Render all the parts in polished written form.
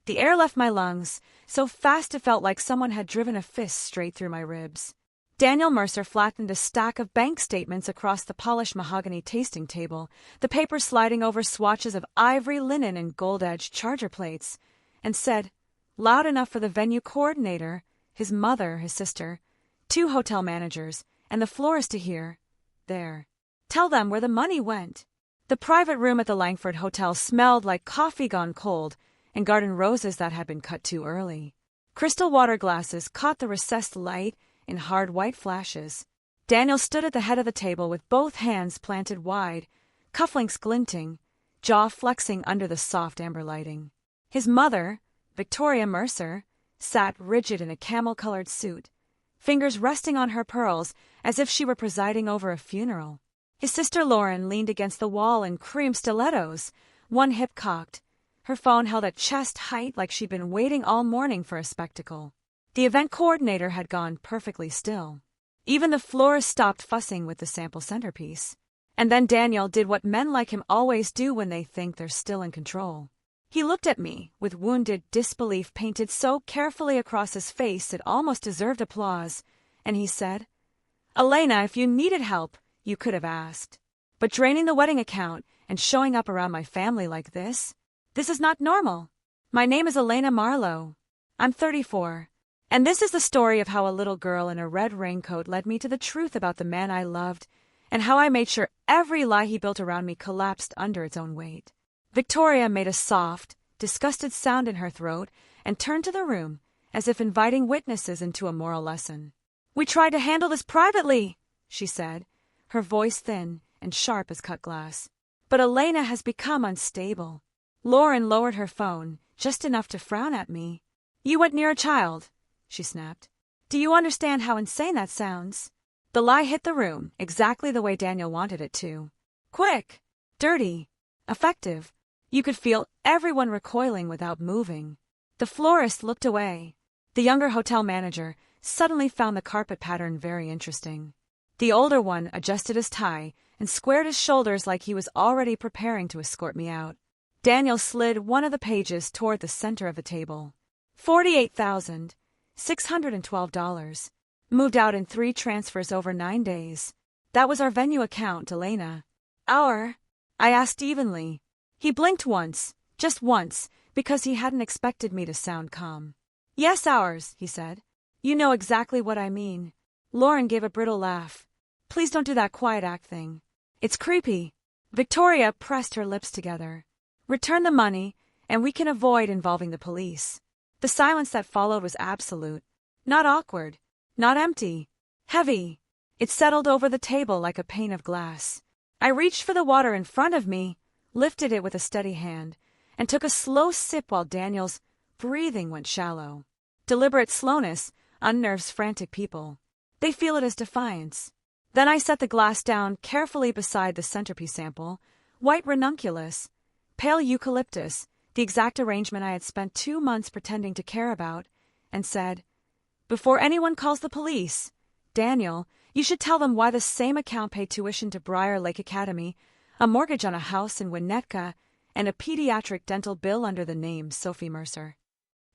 The air left my lungs, so fast it felt like someone had driven a fist straight through my ribs. Daniel Mercer flattened a stack of bank statements across the polished mahogany tasting table, the paper sliding over swatches of ivory linen and gold-edged charger plates, and said, loud enough for the venue coordinator, his mother, his sister, 2 hotel managers, and the florist to hear, there. Tell them where the money went. The private room at the Langford Hotel smelled like coffee gone cold and garden roses that had been cut too early. Crystal water glasses caught the recessed light in hard white flashes. Daniel stood at the head of the table with both hands planted wide, cufflinks glinting, jaw flexing under the soft amber lighting. His mother, Victoria Mercer, sat rigid in a camel-colored suit, fingers resting on her pearls as if she were presiding over a funeral. His sister Lauren leaned against the wall in cream stilettos, one hip cocked, her phone held at chest height like she'd been waiting all morning for a spectacle. The event coordinator had gone perfectly still. Even the florist stopped fussing with the sample centerpiece. And then Daniel did what men like him always do when they think they're still in control. He looked at me, with wounded disbelief painted so carefully across his face it almost deserved applause, and he said, Elena, if you needed help, you could have asked. But draining the wedding account and showing up around my family like this is not normal. My name is Elena Marlowe. I'm 34. And this is the story of how a little girl in a red raincoat led me to the truth about the man I loved, and how I made sure every lie he built around me collapsed under its own weight. Victoria made a soft, disgusted sound in her throat and turned to the room, as if inviting witnesses into a moral lesson. We tried to handle this privately, she said, her voice thin and sharp as cut glass. But Elena has become unstable. Lauren lowered her phone, just enough to frown at me. You went near a child, she snapped. Do you understand how insane that sounds? The lie hit the room, exactly the way Daniel wanted it to. Quick, dirty, effective. You could feel everyone recoiling without moving. The florist looked away. The younger hotel manager suddenly found the carpet pattern very interesting. The older one adjusted his tie and squared his shoulders like he was already preparing to escort me out. Daniel slid one of the pages toward the center of the table. $48,612. Moved out in 3 transfers over 9 days. That was our venue account, Elena. Our? I asked evenly. He blinked once, just once, because he hadn't expected me to sound calm. Yes, ours, he said. You know exactly what I mean. Lauren gave a brittle laugh. Please don't do that quiet act thing. It's creepy. Victoria pressed her lips together. Return the money, and we can avoid involving the police. The silence that followed was absolute. Not awkward. Not empty. Heavy. It settled over the table like a pane of glass. I reached for the water in front of me, lifted it with a steady hand, and took a slow sip while Daniel's breathing went shallow. Deliberate slowness unnerves frantic people. They feel it as defiance. Then I set the glass down carefully beside the centerpiece sample, white ranunculus, pale eucalyptus, the exact arrangement I had spent 2 months pretending to care about, and said, Before anyone calls the police, Daniel, you should tell them why the same account paid tuition to Briar Lake Academy, a mortgage on a house in Winnetka, and a pediatric dental bill under the name Sophie Mercer.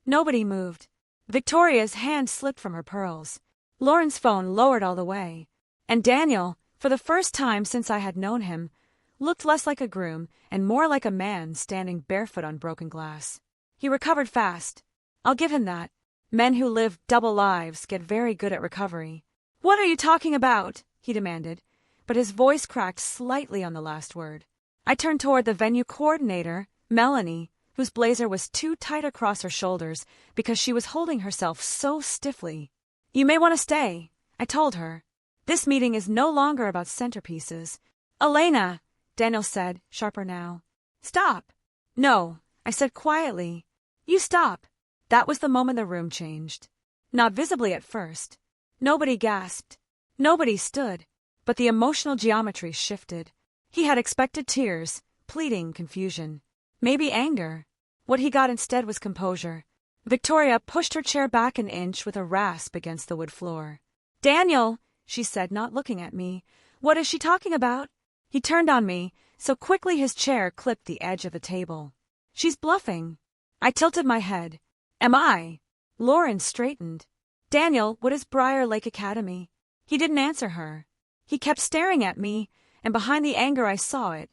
Nobody moved. Victoria's hand slipped from her pearls. Lauren's phone lowered all the way. And Daniel, for the first time since I had known him, looked less like a groom and more like a man standing barefoot on broken glass. He recovered fast. I'll give him that. Men who live double lives get very good at recovery. What are you talking about? He demanded, but his voice cracked slightly on the last word. I turned toward the venue coordinator, Melanie, whose blazer was too tight across her shoulders because she was holding herself so stiffly. You may want to stay, I told her. This meeting is no longer about centerpieces. Elena, Daniel said, sharper now. Stop. No, I said quietly. You stop. That was the moment the room changed. Not visibly at first. Nobody gasped. Nobody stood. But the emotional geometry shifted. He had expected tears, pleading, confusion. Maybe anger. What he got instead was composure. Victoria pushed her chair back an inch with a rasp against the wood floor. Daniel, she said, not looking at me. What is she talking about? He turned on me, so quickly his chair clipped the edge of the table. She's bluffing. I tilted my head. Am I? Lauren straightened. Daniel, what is Briar Lake Academy? He didn't answer her. He kept staring at me, and behind the anger I saw it.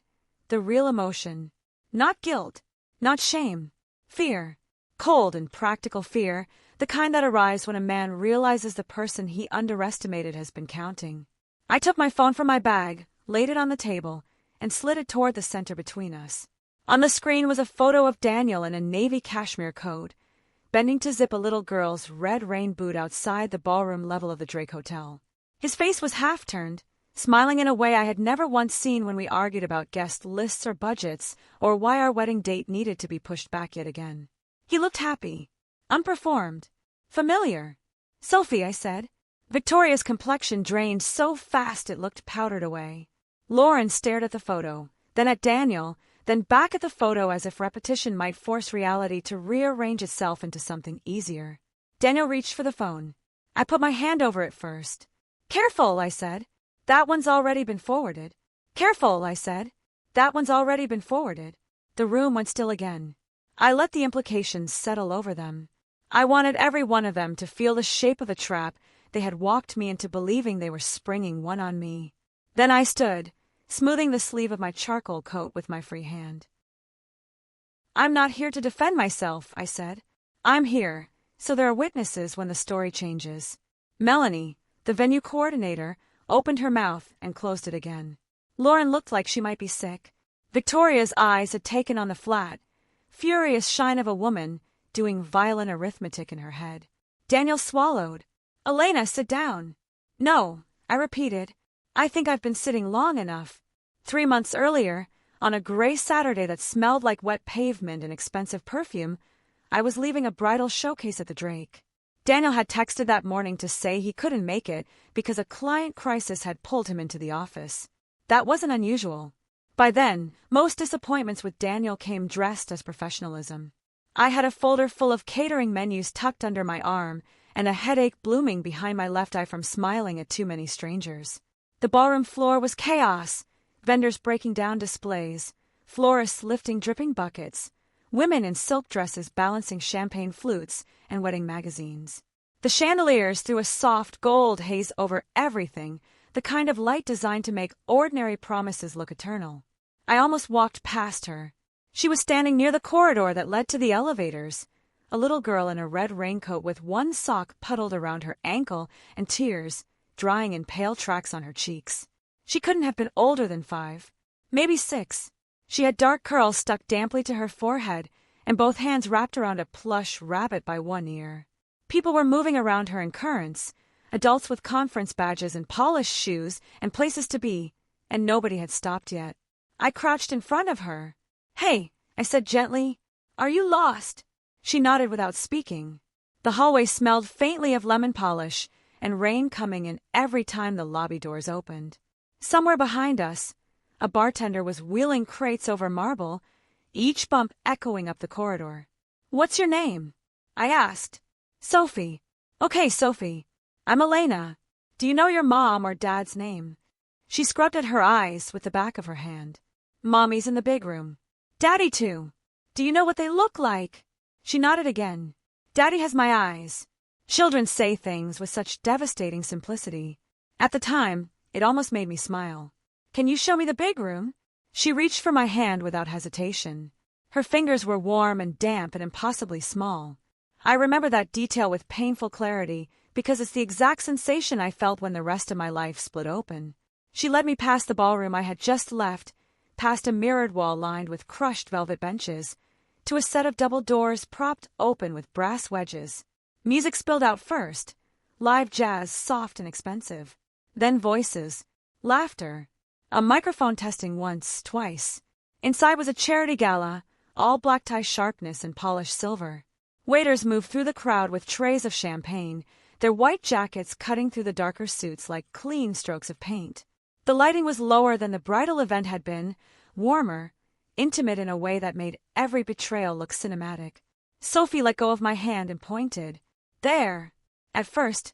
The real emotion. Not guilt. Not shame. Fear. Cold and practical fear, the kind that arrives when a man realizes the person he underestimated has been counting. I took my phone from my bag, laid it on the table, and slid it toward the center between us. On the screen was a photo of Daniel in a navy cashmere coat, bending to zip a little girl's red rain boot outside the ballroom level of the Drake Hotel. His face was half-turned, smiling in a way I had never once seen when we argued about guest lists or budgets, or why our wedding date needed to be pushed back yet again. He looked happy, unperformed, familiar. Sophie, I said. Victoria's complexion drained so fast it looked powdered away. Lauren stared at the photo, then at Daniel, then back at the photo as if repetition might force reality to rearrange itself into something easier. Daniel reached for the phone. I put my hand over it first. Careful, I said. That one's already been forwarded. Careful, I said. That one's already been forwarded. The room went still again. I let the implications settle over them. I wanted every one of them to feel the shape of the trap they had walked me into believing they were springing one on me. Then I stood, smoothing the sleeve of my charcoal coat with my free hand. I'm not here to defend myself, I said. I'm here, so there are witnesses when the story changes. Melanie, the venue coordinator, opened her mouth and closed it again. Lauren looked like she might be sick. Victoria's eyes had taken on the flat, furious shine of a woman doing violent arithmetic in her head. Daniel swallowed. Elena, sit down. No, I repeated. I think I've been sitting long enough. 3 months earlier, on a gray Saturday that smelled like wet pavement and expensive perfume, I was leaving a bridal showcase at the Drake. Daniel had texted that morning to say he couldn't make it because a client crisis had pulled him into the office. That wasn't unusual. By then, most disappointments with Daniel came dressed as professionalism. I had a folder full of catering menus tucked under my arm and a headache blooming behind my left eye from smiling at too many strangers. The ballroom floor was chaos, vendors breaking down displays, florists lifting dripping buckets, women in silk dresses balancing champagne flutes and wedding magazines. The chandeliers threw a soft gold haze over everything, the kind of light designed to make ordinary promises look eternal. I almost walked past her. She was standing near the corridor that led to the elevators, a little girl in a red raincoat with one sock puddled around her ankle and tears drying in pale tracks on her cheeks. She couldn't have been older than 5, maybe 6. She had dark curls stuck damply to her forehead and both hands wrapped around a plush rabbit by one ear. People were moving around her in currents, adults with conference badges and polished shoes and places to be, and nobody had stopped yet. I crouched in front of her. Hey, I said gently, are you lost? She nodded without speaking. The hallway smelled faintly of lemon polish and rain coming in every time the lobby doors opened. Somewhere behind us, a bartender was wheeling crates over marble, each bump echoing up the corridor. What's your name? I asked. Sophie. Okay, Sophie. I'm Elena. Do you know your mom or dad's name? She scrubbed at her eyes with the back of her hand. Mommy's in the big room. Daddy too. Do you know what they look like? She nodded again. Daddy has my eyes. Children say things with such devastating simplicity. At the time, it almost made me smile. Can you show me the big room? She reached for my hand without hesitation. Her fingers were warm and damp and impossibly small. I remember that detail with painful clarity because it's the exact sensation I felt when the rest of my life split open. She led me past the ballroom I had just left, past a mirrored wall lined with crushed velvet benches, to a set of double doors propped open with brass wedges. Music spilled out first, live jazz soft and expensive. Then voices, laughter, a microphone testing once, twice. Inside was a charity gala, all black tie sharpness and polished silver. Waiters moved through the crowd with trays of champagne, their white jackets cutting through the darker suits like clean strokes of paint. The lighting was lower than the bridal event had been, warmer, intimate in a way that made every betrayal look cinematic. Sophie let go of my hand and pointed. There! At first,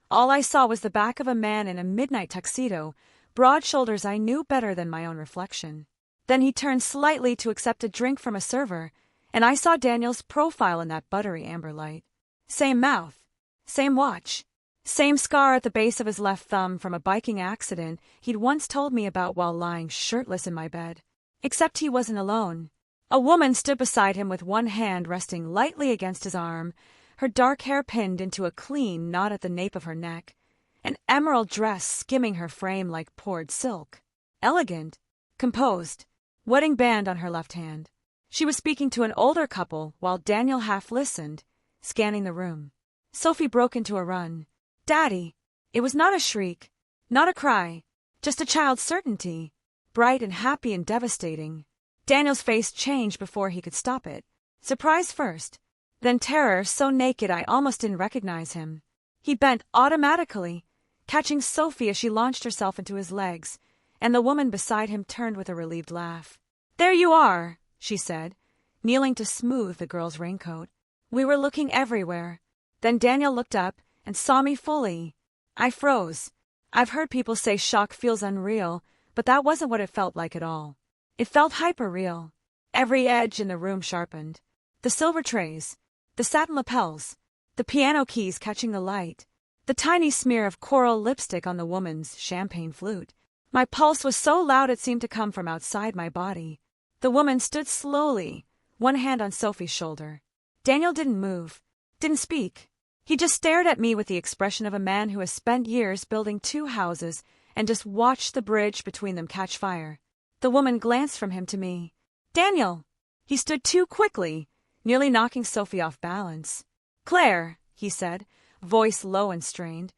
all I saw was the back of a man in a midnight tuxedo, broad shoulders I knew better than my own reflection. Then he turned slightly to accept a drink from a server, and I saw Daniel's profile in that buttery amber light. Same mouth, same watch, same scar at the base of his left thumb from a biking accident he'd once told me about while lying shirtless in my bed. Except he wasn't alone. A woman stood beside him with one hand resting lightly against his arm, her dark hair pinned into a clean knot at the nape of her neck, an emerald dress skimming her frame like poured silk. Elegant, composed, wedding band on her left hand. She was speaking to an older couple while Daniel half listened, scanning the room. Sophie broke into a run. "Daddy!" It was not a shriek, not a cry, just a child's certainty, bright and happy and devastating. Daniel's face changed before he could stop it. Surprise first, then terror so naked I almost didn't recognize him. He bent automatically, catching Sophie as she launched herself into his legs, and the woman beside him turned with a relieved laugh. "There you are," she said, kneeling to smooth the girl's raincoat. We were looking everywhere. Then Daniel looked up and saw me fully. I froze. I've heard people say shock feels unreal, but that wasn't what it felt like at all. It felt hyper-real. Every edge in the room sharpened. The silver trays, the satin lapels, the piano keys catching the light, the tiny smear of coral lipstick on the woman's champagne flute. My pulse was so loud it seemed to come from outside my body. The woman stood slowly, one hand on Sophie's shoulder. Daniel didn't move, didn't speak. He just stared at me with the expression of a man who has spent years building 2 houses and just watched the bridge between them catch fire. The woman glanced from him to me. "Daniel!" He stood too quickly, nearly knocking Sophie off balance. "Claire," he said, voice low and strained,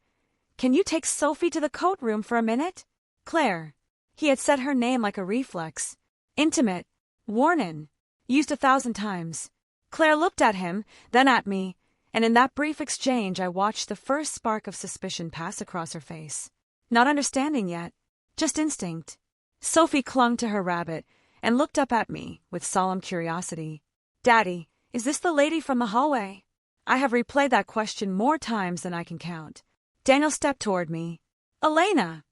"can you take Sophie to the coat room for a minute?" Claire. He had said her name like a reflex. Intimate, worn in, used 1,000 times. Claire looked at him, then at me, and in that brief exchange I watched the first spark of suspicion pass across her face. Not understanding yet, just instinct. Sophie clung to her rabbit and looked up at me with solemn curiosity. "Daddy, is this the lady from the hallway?" I have replayed that question more times than I can count. Daniel stepped toward me. "Elena!"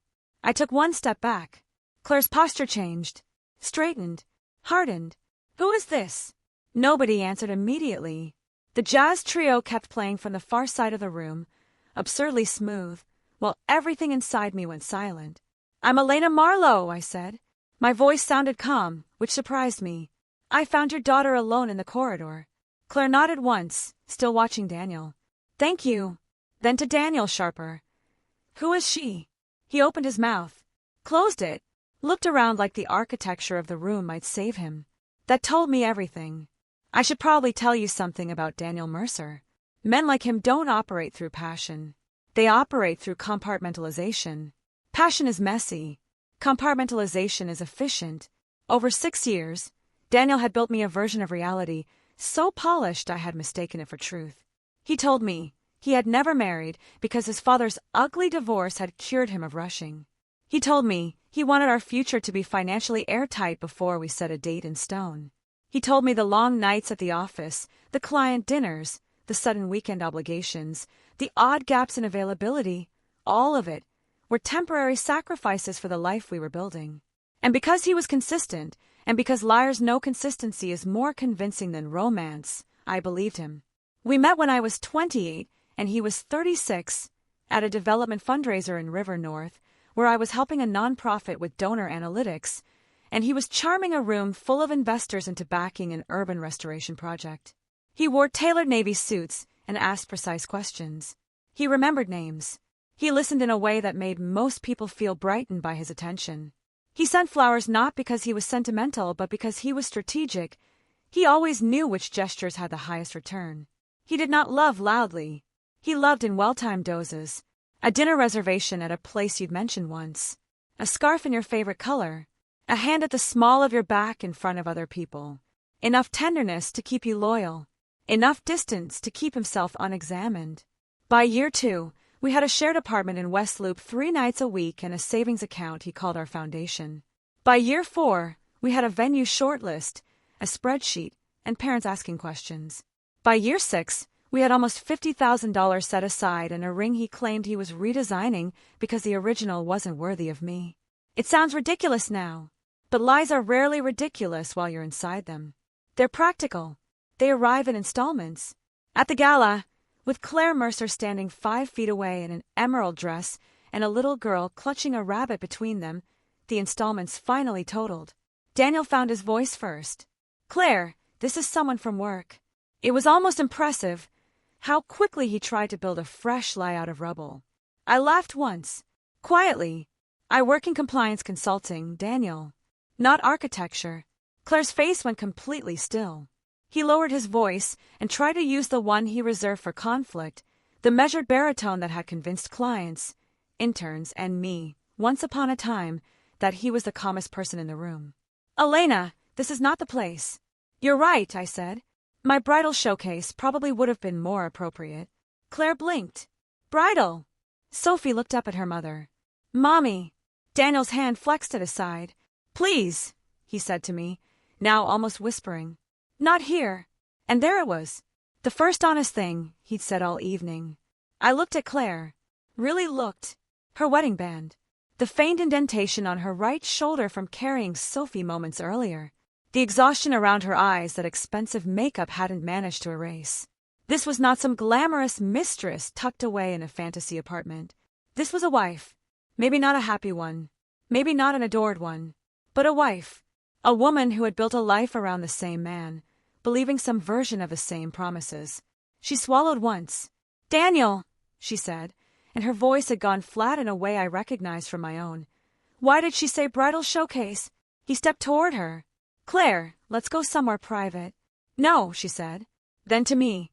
I took one step back. Claire's posture changed, straightened, hardened. "Who is this?" Nobody answered immediately. The jazz trio kept playing from the far side of the room, absurdly smooth, while everything inside me went silent. "I'm Elena Marlowe," I said. My voice sounded calm, which surprised me. "I found your daughter alone in the corridor." Claire nodded once, still watching Daniel. "Thank you." Then to Daniel, sharper. "Who is she?" He opened his mouth, closed it, looked around like the architecture of the room might save him. That told me everything. I should probably tell you something about Daniel Mercer. Men like him don't operate through passion. They operate through compartmentalization. Passion is messy. Compartmentalization is efficient. Over 6 years, Daniel had built me a version of reality so polished I had mistaken it for truth. He told me he had never married because his father's ugly divorce had cured him of rushing. He told me he wanted our future to be financially airtight before we set a date in stone. He told me the long nights at the office, the client dinners, the sudden weekend obligations, the odd gaps in availability, all of it, were temporary sacrifices for the life we were building. And because he was consistent, and because liars know consistency is more convincing than romance, I believed him. We met when I was 28 and he was 36 at a development fundraiser in River North, where I was helping a nonprofit with donor analytics, and he was charming a room full of investors into backing an urban restoration project. He wore tailored navy suits and asked precise questions. He remembered names. He listened in a way that made most people feel brightened by his attention. He sent flowers not because he was sentimental, but because he was strategic. He always knew which gestures had the highest return. He did not love loudly. He loved in well-timed doses. A dinner reservation at a place you'd mentioned once. A scarf in your favorite color. A hand at the small of your back in front of other people. Enough tenderness to keep you loyal. Enough distance to keep himself unexamined. By year 2, we had a shared apartment in West Loop 3 nights a week and a savings account he called our foundation. By year 4, we had a venue shortlist, a spreadsheet, and parents asking questions. By year 6, we had almost $50,000 set aside and a ring he claimed he was redesigning because the original wasn't worthy of me. It sounds ridiculous now, but lies are rarely ridiculous while you're inside them. They're practical. They arrive in installments. At the gala, with Claire Mercer standing 5 feet away in an emerald dress and a little girl clutching a rabbit between them, the installments finally totaled. Daniel found his voice first. "Claire, this is someone from work." It was almost impressive how quickly he tried to build a fresh lie out of rubble. I laughed once. Quietly. "I work in compliance consulting, Daniel. Not architecture." Claire's face went completely still. He lowered his voice and tried to use the one he reserved for conflict, the measured baritone that had convinced clients, interns, and me, once upon a time, that he was the calmest person in the room. "Elena, this is not the place." "You're right," I said. "My bridal showcase probably would have been more appropriate." Claire blinked. "Bridal?" Sophie looked up at her mother. "Mommy." Daniel's hand flexed at his side. "Please," he said to me, now almost whispering. "Not here." And there it was. The first honest thing he'd said all evening. I looked at Claire. Really looked. Her wedding band. The faint indentation on her right shoulder from carrying Sophie moments earlier. The exhaustion around her eyes that expensive makeup hadn't managed to erase. This was not some glamorous mistress tucked away in a fantasy apartment. This was a wife. Maybe not a happy one. Maybe not an adored one. But a wife. A woman who had built a life around the same man, believing some version of the same promises. She swallowed once. "Daniel," she said, and her voice had gone flat in a way I recognized from my own. Why did she say bridal showcase? He stepped toward her. "Claire, let's go somewhere private." "No," she said. Then to me,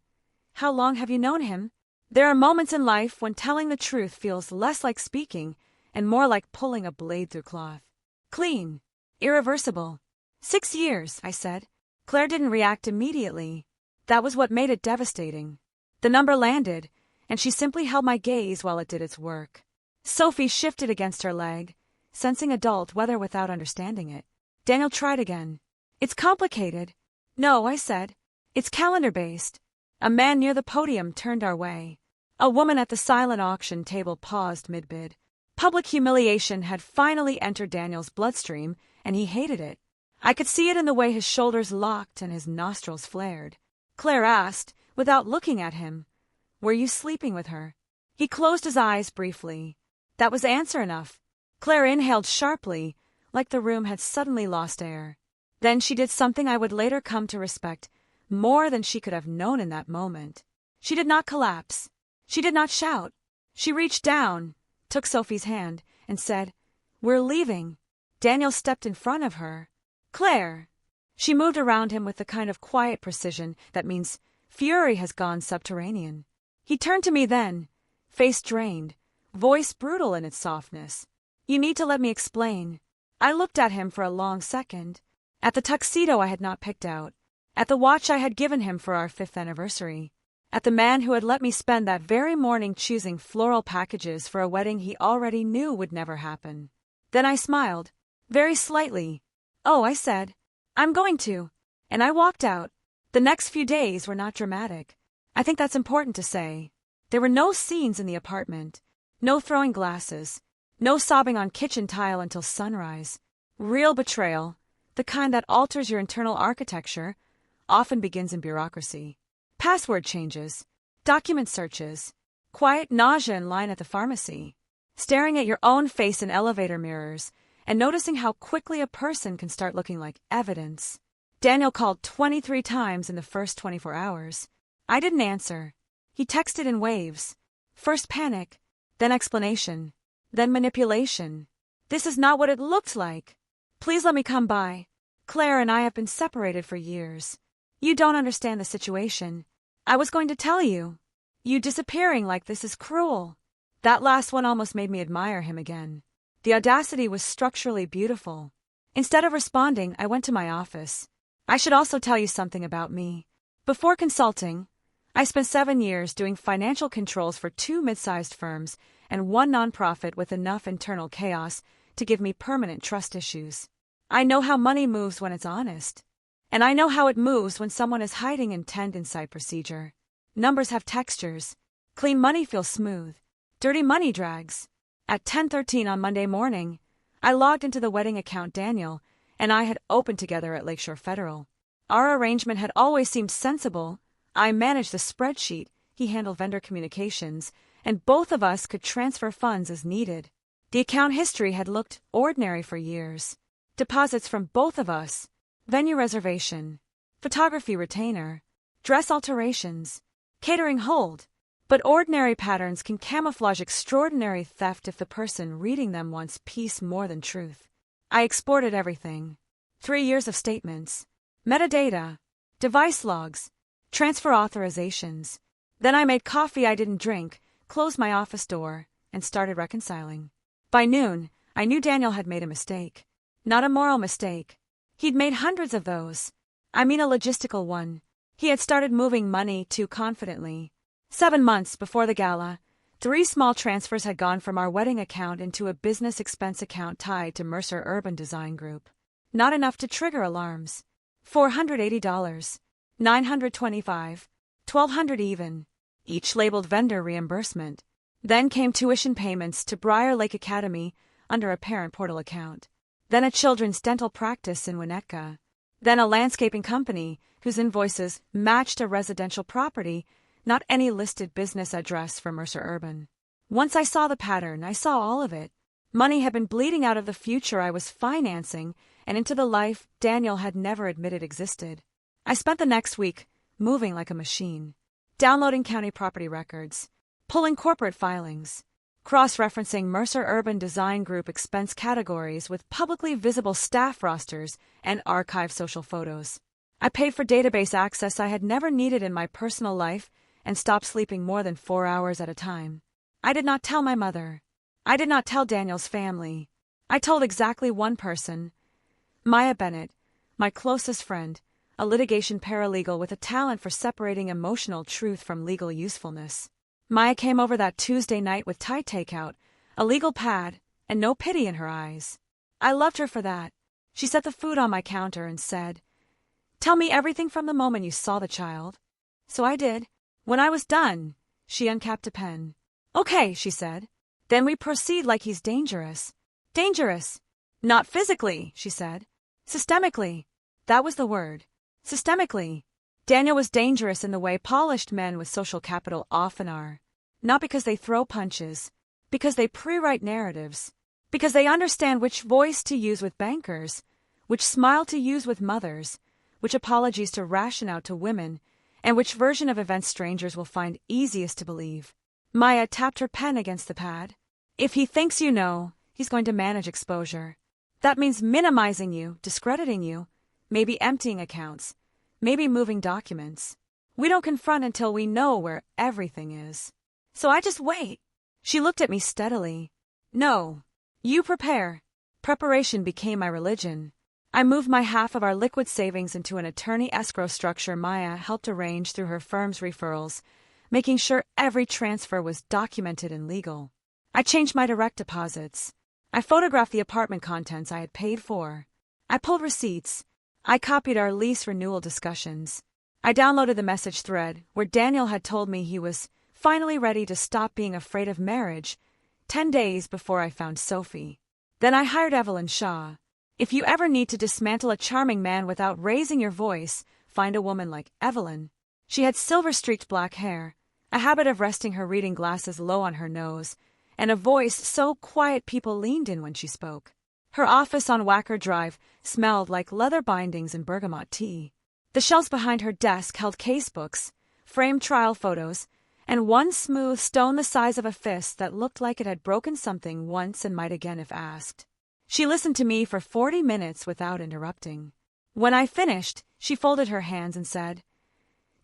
"How long have you known him?" There are moments in life when telling the truth feels less like speaking and more like pulling a blade through cloth. Clean. Irreversible. 6 years, I said. Claire didn't react immediately. That was what made it devastating. The number landed, and she simply held my gaze while it did its work. Sophie shifted against her leg, sensing adult whether without understanding it. Daniel tried again. "It's complicated." "No," I said. "It's calendar-based." A man near the podium turned our way. A woman at the silent auction table paused mid-bid. Public humiliation had finally entered Daniel's bloodstream, and he hated it. I could see it in the way his shoulders locked and his nostrils flared. Claire asked, without looking at him, "Were you sleeping with her?" He closed his eyes briefly. That was answer enough. Claire inhaled sharply, like the room had suddenly lost air. Then she did something I would later come to respect more than she could have known in that moment. She did not collapse. She did not shout. She reached down, took Sophie's hand, and said, "We're leaving." Daniel stepped in front of her. "Claire." She moved around him with the kind of quiet precision that means fury has gone subterranean. He turned to me then, face drained, voice brutal in its softness. "You need to let me explain." I looked at him for a long second. At the tuxedo I had not picked out. At the watch I had given him for our 5th anniversary. At the man who had let me spend that very morning choosing floral packages for a wedding he already knew would never happen. Then I smiled. Very slightly. "Oh," I said. "I'm going to." And I walked out. The next few days were not dramatic. I think that's important to say. There were no scenes in the apartment. No throwing glasses. No sobbing on kitchen tile until sunrise. Real betrayal, the kind that alters your internal architecture, often begins in bureaucracy. Password changes. Document searches. Quiet nausea in line at the pharmacy. Staring at your own face in elevator mirrors and noticing how quickly a person can start looking like evidence. Daniel called 23 times in the first 24 hours. I didn't answer. He texted in waves. First panic, then explanation, then manipulation. "This is not what it looked like. Please let me come by. Claire and I have been separated for years. You don't understand the situation. I was going to tell you. You disappearing like this is cruel." That last one almost made me admire him again. The audacity was structurally beautiful. Instead of responding, I went to my office. I should also tell you something about me. Before consulting, I spent 7 years doing financial controls for 2 mid-sized firms and 1 nonprofit with enough internal chaos to give me permanent trust issues. I know how money moves when it's honest. And I know how it moves when someone is hiding intent inside procedure. Numbers have textures. Clean money feels smooth. Dirty money drags. At 10:13 on Monday morning, I logged into the wedding account Daniel and I had opened together at Lakeshore Federal. Our arrangement had always seemed sensible. I managed the spreadsheet, he handled vendor communications, and both of us could transfer funds as needed. The account history had looked ordinary for years. Deposits from both of us, venue reservation, photography retainer, dress alterations, catering hold. But ordinary patterns can camouflage extraordinary theft if the person reading them wants peace more than truth. I exported everything. 3 years of statements, metadata, device logs, transfer authorizations. Then I made coffee I didn't drink, closed my office door, and started reconciling. By noon, I knew Daniel had made a mistake. Not a moral mistake. He'd made hundreds of those. I mean a logistical one. He had started moving money too confidently. 7 months before the gala, 3 small transfers had gone from our wedding account into a business expense account tied to Mercer Urban Design Group. Not enough to trigger alarms. $480, $925, $1,200 even, each labeled vendor reimbursement. Then came tuition payments to Briar Lake Academy under a parent portal account. Then a children's dental practice in Winnetka. Then a landscaping company whose invoices matched a residential property, not any listed business address for Mercer Urban. Once I saw the pattern, I saw all of it. Money had been bleeding out of the future I was financing and into the life Daniel had never admitted existed. I spent the next week moving like a machine, downloading county property records, pulling corporate filings, cross-referencing Mercer Urban Design Group expense categories with publicly visible staff rosters and archived social photos. I paid for database access I had never needed in my personal life and stopped sleeping more than 4 hours at a time. I did not tell my mother. I did not tell Daniel's family. I told exactly one person, Maya Bennett, my closest friend, a litigation paralegal with a talent for separating emotional truth from legal usefulness. Maya came over that Tuesday night with Thai takeout, a legal pad, and no pity in her eyes. I loved her for that. She set the food on my counter and said, "Tell me everything from the moment you saw the child." So I did. When I was done, she uncapped a pen. "Okay," she said. "Then we proceed like he's dangerous." "Dangerous." "Not physically," she said. "Systemically." That was the word. Systemically. Daniel was dangerous in the way polished men with social capital often are. Not because they throw punches, because they pre-write narratives, because they understand which voice to use with bankers, which smile to use with mothers, which apologies to ration out to women, and which version of events strangers will find easiest to believe. Maya tapped her pen against the pad. "If he thinks you know, he's going to manage exposure. That means minimizing you, discrediting you, maybe emptying accounts, maybe moving documents. We don't confront until we know where everything is. So I just wait." She looked at me steadily. "No. You prepare." Preparation became my religion. I moved my half of our liquid savings into an attorney escrow structure Maya helped arrange through her firm's referrals, making sure every transfer was documented and legal. I changed my direct deposits. I photographed the apartment contents I had paid for. I pulled receipts. I copied our lease renewal discussions. I downloaded the message thread where Daniel had told me he was finally ready to stop being afraid of marriage 10 days before I found Sophie. Then I hired Evelyn Shaw. If you ever need to dismantle a charming man without raising your voice, find a woman like Evelyn. She had silver-streaked black hair, a habit of resting her reading glasses low on her nose, and a voice so quiet people leaned in when she spoke. Her office on Wacker Drive smelled like leather bindings and bergamot tea. The shelves behind her desk held casebooks, framed trial photos, and one smooth stone the size of a fist that looked like it had broken something once and might again if asked. She listened to me for 40 minutes without interrupting. When I finished, she folded her hands and said,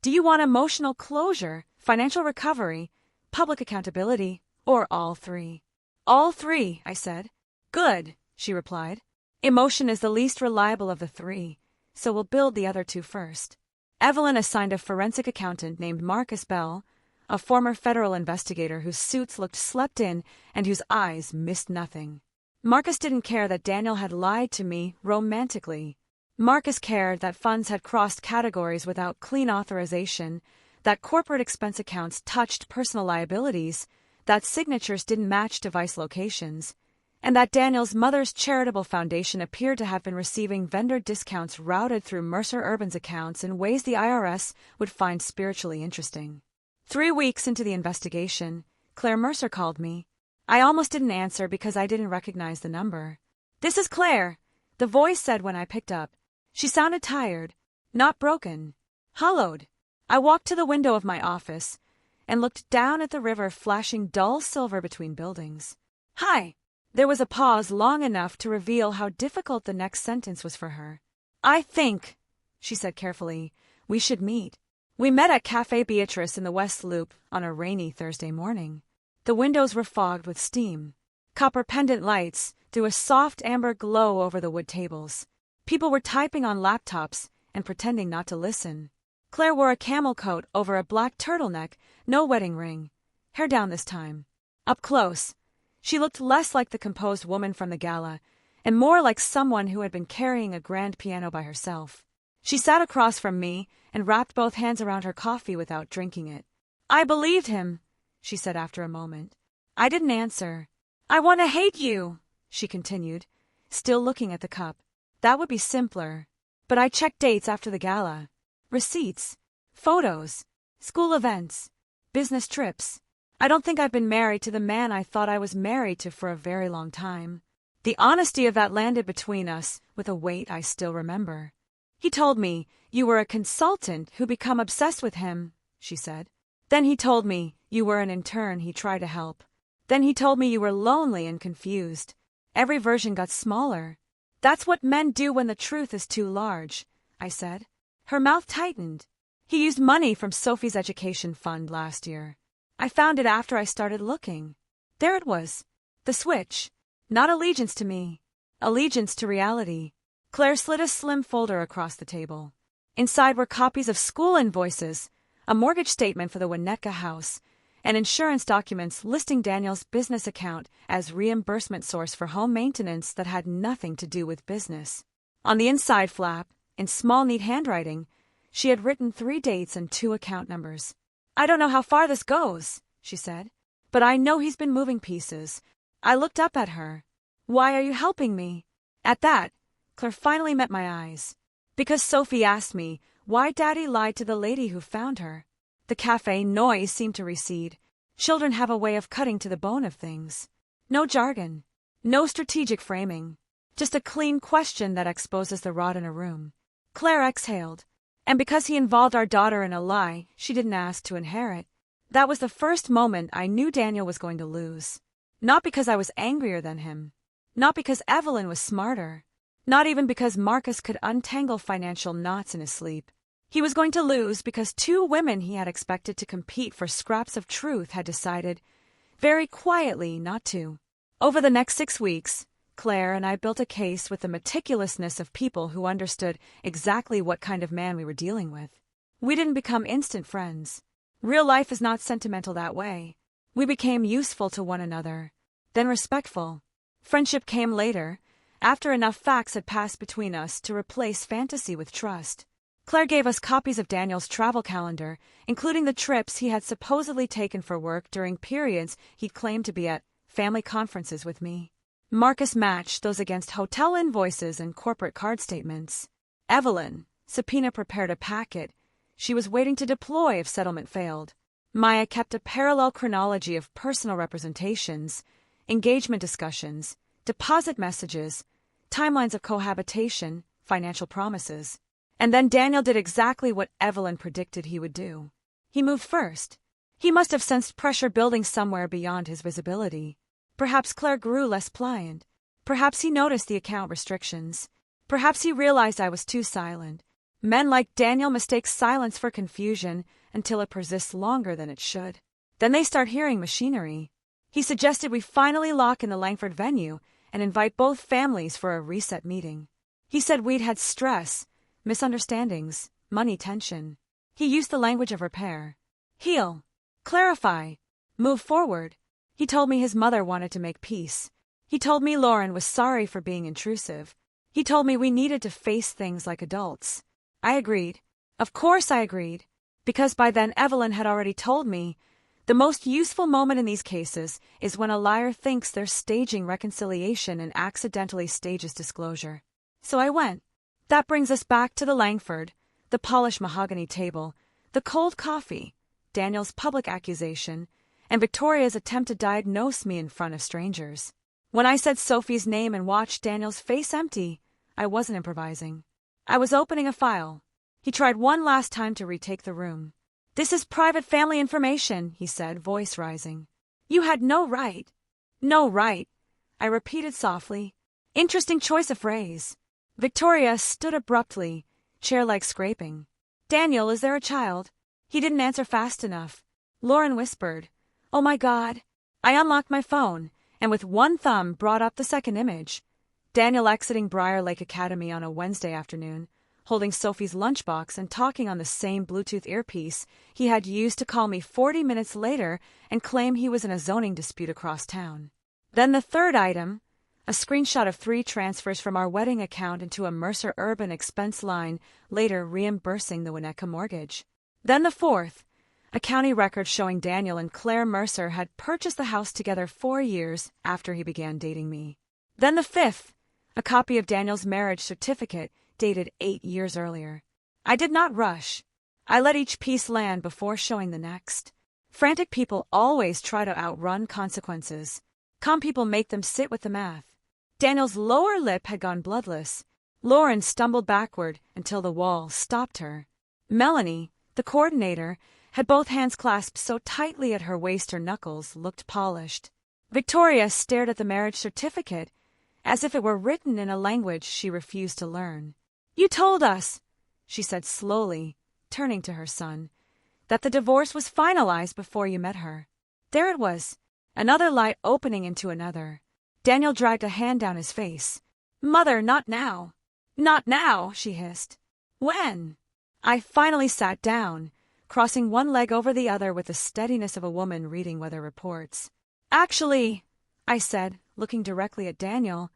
"Do you want emotional closure, financial recovery, public accountability, or all three?" "All three," I said. "Good," she replied. "Emotion is the least reliable of the three, so we'll build the other two first." Evelyn assigned a forensic accountant named Marcus Bell, a former federal investigator whose suits looked slept in and whose eyes missed nothing. Marcus didn't care that Daniel had lied to me romantically. Marcus cared that funds had crossed categories without clean authorization, that corporate expense accounts touched personal liabilities, that signatures didn't match device locations, and that Daniel's mother's charitable foundation appeared to have been receiving vendor discounts routed through Mercer Urban's accounts in ways the IRS would find spiritually interesting. 3 weeks into the investigation, Claire Mercer called me. I almost didn't answer because I didn't recognize the number. "This is Claire," the voice said when I picked up. She sounded tired, not broken, hollowed. I walked to the window of my office and looked down at the river flashing dull silver between buildings. "Hi." There was a pause long enough to reveal how difficult the next sentence was for her. "I think," she said carefully, "we should meet." We met at Café Beatrice in the West Loop on a rainy Thursday morning. The windows were fogged with steam. Copper pendant lights threw a soft amber glow over the wood tables. People were typing on laptops and pretending not to listen. Claire wore a camel coat over a black turtleneck, no wedding ring. Hair down this time. Up close, she looked less like the composed woman from the gala, and more like someone who had been carrying a grand piano by herself. She sat across from me and wrapped both hands around her coffee without drinking it. "I believed him," she said after a moment. I didn't answer. "I want to hate you," she continued, still looking at the cup. "That would be simpler. But I checked dates after the gala. Receipts, photos, school events, business trips. I don't think I've been married to the man I thought I was married to for a very long time." The honesty of that landed between us with a weight I still remember. "He told me you were a consultant who become obsessed with him," she said. "Then he told me you were an intern he tried to help. Then he told me you were lonely and confused. Every version got smaller. That's what men do when the truth is too large," I said. Her mouth tightened. "He used money from Sophie's education fund last year. I found it after I started looking. There it was. The switch. Not allegiance to me. Allegiance to reality." Claire slid a slim folder across the table. Inside were copies of school invoices, a mortgage statement for the Winnetka house, and insurance documents listing Daniel's business account as reimbursement source for home maintenance that had nothing to do with business. On the inside flap, in small neat handwriting, she had written 3 dates and 2 account numbers. "I don't know how far this goes," she said, "but I know he's been moving pieces." I looked up at her. "Why are you helping me?" At that, Claire finally met my eyes. "Because Sophie asked me why Daddy lied to the lady who found her." The cafe noise seemed to recede. Children have a way of cutting to the bone of things. No jargon. No strategic framing. Just a clean question that exposes the rot in a room. Claire exhaled. "And because he involved our daughter in a lie she didn't ask to inherit." That was the first moment I knew Daniel was going to lose. Not because I was angrier than him. Not because Evelyn was smarter. Not even because Marcus could untangle financial knots in his sleep. He was going to lose because 2 women he had expected to compete for scraps of truth had decided, very quietly, not to. Over the next 6 weeks, Claire and I built a case with the meticulousness of people who understood exactly what kind of man we were dealing with. We didn't become instant friends. Real life is not sentimental that way. We became useful to one another, then respectful. Friendship came later, after enough facts had passed between us to replace fantasy with trust. Claire gave us copies of Daniel's travel calendar, including the trips he had supposedly taken for work during periods he'd claimed to be at family conferences with me. Marcus matched those against hotel invoices and corporate card statements. Evelyn, subpoena prepared a packet she was waiting to deploy if settlement failed. Maya kept a parallel chronology of personal representations, engagement discussions, deposit messages, timelines of cohabitation, financial promises. And then Daniel did exactly what Evelyn predicted he would do. He moved first. He must have sensed pressure building somewhere beyond his visibility. Perhaps Claire grew less pliant. Perhaps he noticed the account restrictions. Perhaps he realized I was too silent. Men like Daniel mistake silence for confusion until it persists longer than it should. Then they start hearing machinery. He suggested we finally lock in the Langford venue and invite both families for a reset meeting. He said we'd had stress, misunderstandings, money tension. He used the language of repair. Heal. Clarify. Move forward. He told me his mother wanted to make peace. He told me Lauren was sorry for being intrusive. He told me we needed to face things like adults. I agreed. Of course I agreed. Because by then Evelyn had already told me The most useful moment in these cases is when a liar thinks they're staging reconciliation and accidentally stages disclosure. So I went. That brings us back to the Langford, the polished mahogany table, the cold coffee, Daniel's public accusation, and Victoria's attempt to diagnose me in front of strangers. When I said Sophie's name and watched Daniel's face empty, I wasn't improvising. I was opening a file. He tried one last time to retake the room. "This is private family information," he said, voice rising. "You had no right." "No right," I repeated softly. Interesting choice of phrase. Victoria stood abruptly, chair-leg scraping. "Daniel, is there a child?" He didn't answer fast enough. Lauren whispered, "Oh my God." I unlocked my phone, and with one thumb brought up the second image. Daniel exiting Briar Lake Academy on a Wednesday afternoon, holding Sophie's lunchbox and talking on the same Bluetooth earpiece he had used to call me 40 minutes later and claim he was in a zoning dispute across town. Then the third item, a screenshot of 3 transfers from our wedding account into a Mercer Urban expense line, later reimbursing the Winnetka mortgage. Then the fourth, a county record showing Daniel and Claire Mercer had purchased the house together 4 years after he began dating me. Then the fifth, a copy of Daniel's marriage certificate dated 8 years earlier. I did not rush. I let each piece land before showing the next. Frantic people always try to outrun consequences. Calm people make them sit with the math. Daniel's lower lip had gone bloodless. Lauren stumbled backward until the wall stopped her. Melanie, the coordinator, had both hands clasped so tightly at her waist her knuckles looked polished. Victoria stared at the marriage certificate, as if it were written in a language she refused to learn. "You told us," she said slowly, turning to her son, "that the divorce was finalized before you met her." There it was, another light opening into another. Daniel dragged a hand down his face. "Mother, not now." "Not now," she hissed. "When?" I finally sat down, crossing one leg over the other with the steadiness of a woman reading weather reports. "Actually," I said, looking directly at Daniel,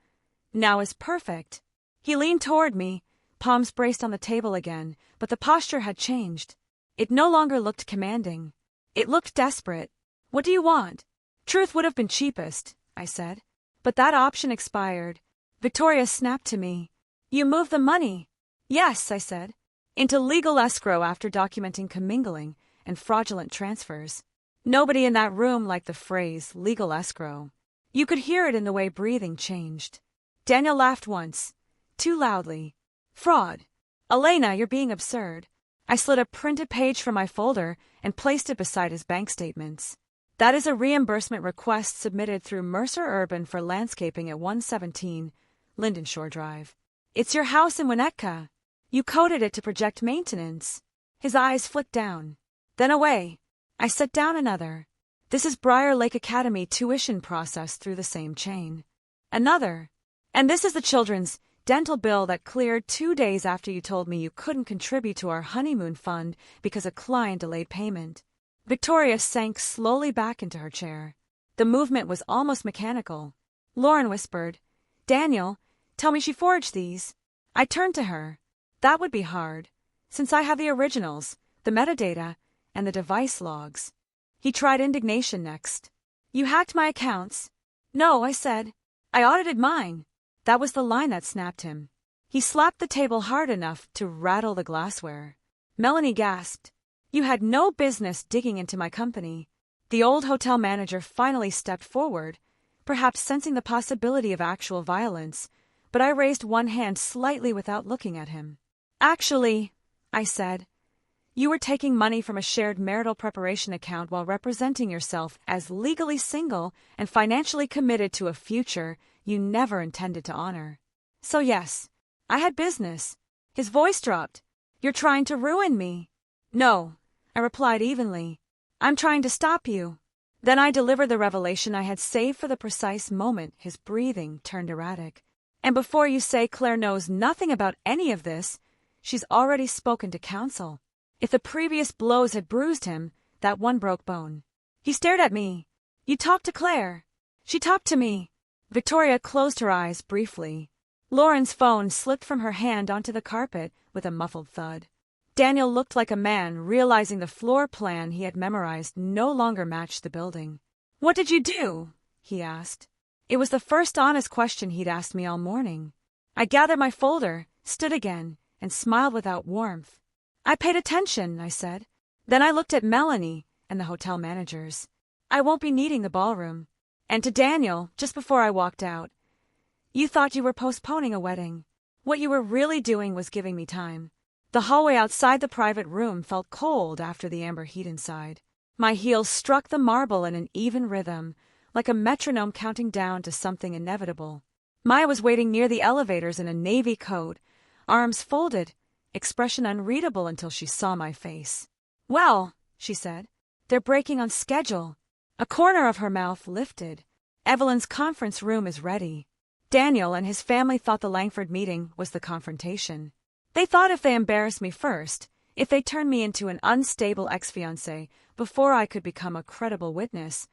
"now is perfect." He leaned toward me, palms braced on the table again, but the posture had changed. It no longer looked commanding. It looked desperate. "What do you want?" "Truth would have been cheapest," I said. "But that option expired." Victoria snapped to me. "You moved the money." "Yes," I said. "Into legal escrow after documenting commingling and fraudulent transfers." Nobody in that room liked the phrase legal escrow. You could hear it in the way breathing changed. Daniel laughed once, too loudly. "Fraud. Elena, you're being absurd." I slid a printed page from my folder and placed it beside his bank statements. "That is a reimbursement request submitted through Mercer Urban for landscaping at 117 Linden Shore Drive. It's your house in Winnetka. You coded it to project maintenance." His eyes flicked down, then away. I set down another. "This is Briar Lake Academy tuition processed through the same chain." Another. "And this is the children's dental bill that cleared 2 days after you told me you couldn't contribute to our honeymoon fund because a client delayed payment." Victoria sank slowly back into her chair. The movement was almost mechanical. Lauren whispered, "Daniel, tell me she forged these." I turned to her. That would be hard, since I have the originals, the metadata, and the device logs. He tried indignation next. "You hacked my accounts." "No," I said. "I audited mine." That was the line that snapped him. He slapped the table hard enough to rattle the glassware. Melanie gasped. "You had no business digging into my company." The old hotel manager finally stepped forward, perhaps sensing the possibility of actual violence, but I raised one hand slightly without looking at him. "Actually," I said, "you were taking money from a shared marital preparation account while representing yourself as legally single and financially committed to a future you never intended to honor. So yes, I had business." His voice dropped. "You're trying to ruin me." "No," I replied evenly. "I'm trying to stop you." Then I delivered the revelation I had saved for the precise moment his breathing turned erratic. "And before you say Claire knows nothing about any of this, she's already spoken to counsel." If the previous blows had bruised him, that one broke bone. He stared at me. "You talked to Claire." "She talked to me." Victoria closed her eyes briefly. Lauren's phone slipped from her hand onto the carpet with a muffled thud. Daniel looked like a man realizing the floor plan he had memorized no longer matched the building. "What did you do?" he asked. It was the first honest question he'd asked me all morning. I gathered my folder, stood again, and smiled without warmth. "I paid attention," I said. Then I looked at Melanie and the hotel managers. "I won't be needing the ballroom." And to Daniel, just before I walked out, "You thought you were postponing a wedding. What you were really doing was giving me time." The hallway outside the private room felt cold after the amber heat inside. My heels struck the marble in an even rhythm, like a metronome counting down to something inevitable. Maya was waiting near the elevators in a navy coat, arms folded, expression unreadable until she saw my face. "Well," she said, "they're breaking on schedule." A corner of her mouth lifted. "Evelyn's conference room is ready." Daniel and his family thought the Langford meeting was the confrontation. They thought if they embarrassed me first, if they turned me into an unstable ex-fiancé before I could become a credible witness,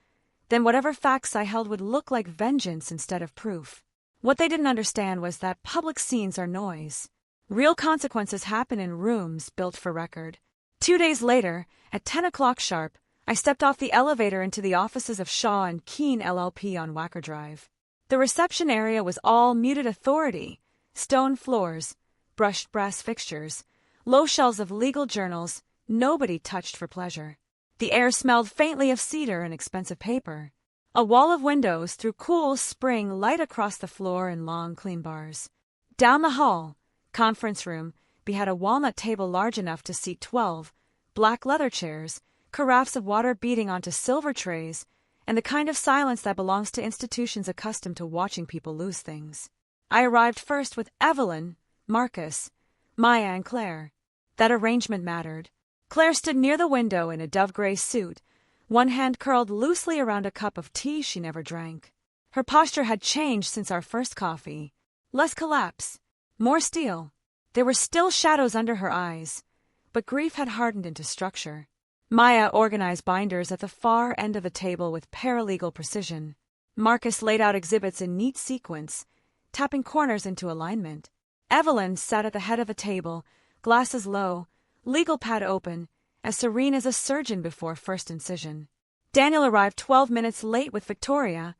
then whatever facts I held would look like vengeance instead of proof. What they didn't understand was that public scenes are noise. Real consequences happen in rooms built for record. 2 days later, at 10 o'clock sharp, I stepped off the elevator into the offices of Shaw and Keene LLP on Wacker Drive. The reception area was all muted authority, stone floors, brushed brass fixtures, low shelves of legal journals, nobody touched for pleasure. The air smelled faintly of cedar and expensive paper. A wall of windows threw cool spring light across the floor in long, clean bars. Down the hall, conference room, had a walnut table large enough to seat 12, black leather chairs, carafes of water beating onto silver trays, and the kind of silence that belongs to institutions accustomed to watching people lose things. I arrived first with Evelyn, Marcus, Maya, and Claire. That arrangement mattered. Claire stood near the window in a dove-gray suit, one hand curled loosely around a cup of tea she never drank. Her posture had changed since our first coffee. Less collapse, more steel. There were still shadows under her eyes, but grief had hardened into structure. Maya organized binders at the far end of the table with paralegal precision. Marcus laid out exhibits in neat sequence, tapping corners into alignment. Evelyn sat at the head of a table, glasses low, legal pad open, as serene as a surgeon before first incision. Daniel arrived 12 minutes late with Victoria,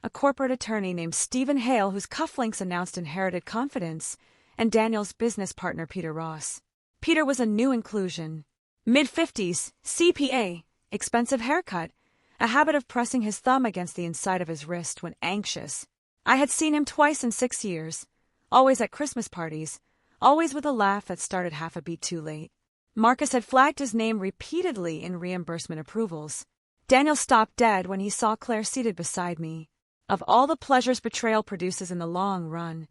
a corporate attorney named Stephen Hale whose cufflinks announced inherited confidence, and Daniel's business partner Peter Ross. Peter was a new inclusion. Mid-50s, CPA, expensive haircut, a habit of pressing his thumb against the inside of his wrist when anxious. I had seen him twice in 6 years, always at Christmas parties, always with a laugh that started half a beat too late. Marcus had flagged his name repeatedly in reimbursement approvals. Daniel stopped dead when he saw Claire seated beside me. Of all the pleasures betrayal produces in the long run,